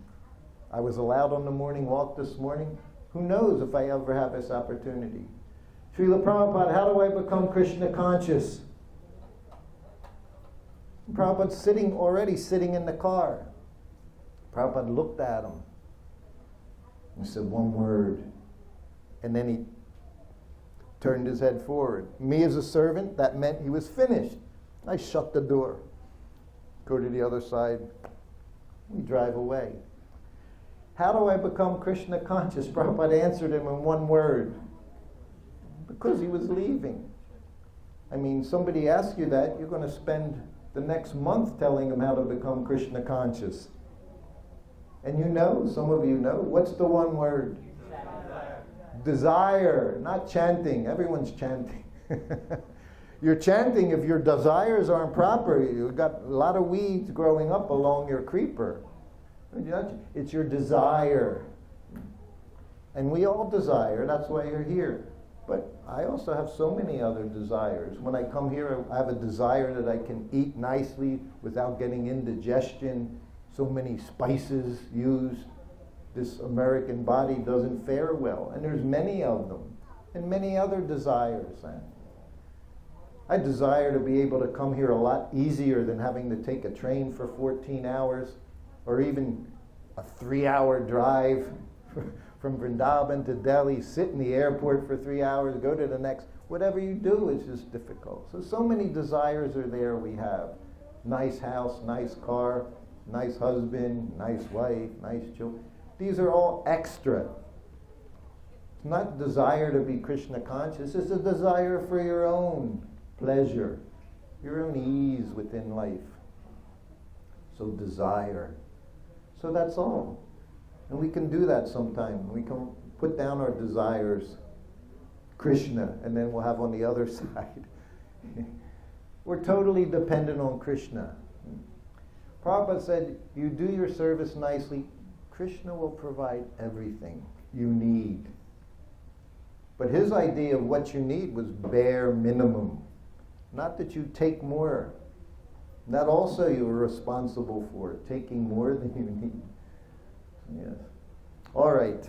I was allowed on the morning walk this morning. Who knows if I ever have this opportunity? Srila Prabhupada, how do I become Krishna conscious? Prabhupada's already sitting in the car. Prabhupada looked at him and said one word. And then he turned his head forward. Me as a servant, that meant he was finished. I shut the door, go to the other side, we drive away. How do I become Krishna conscious? Prabhupada answered him in one word. Because he was leaving. I mean, somebody asks you that, you're going to spend the next month telling them how to become Krishna conscious. And you know, some of you know, what's the one word? Desire, not chanting. Everyone's chanting. You're chanting if your desires aren't proper. You've got a lot of weeds growing up along your creeper. It's your desire. And we all desire, that's why you're here. But I also have so many other desires. When I come here, I have a desire that I can eat nicely without getting indigestion. So many spices used. This American body doesn't fare well. And there's many of them. And many other desires. I desire to be able to come here a lot easier than having to take a train for 14 hours or even a 3-hour drive from Vrindavan to Delhi, sit in the airport for 3 hours, go to the next. Whatever you do is just difficult. So many desires are there we have. Nice house, nice car, nice husband, nice wife, nice children. These are all extra. It's not desire to be Krishna conscious. It's a desire for your own pleasure, your own ease within life. So desire. So that's all. And we can do that sometime. We can put down our desires, Krishna, and then we'll have on the other side. We're totally dependent on Krishna. Prabhupada said, you do your service nicely, Krishna will provide everything you need. But his idea of what you need was bare minimum. Not that you take more. That also you are responsible for, taking more than you need. Yes. All right.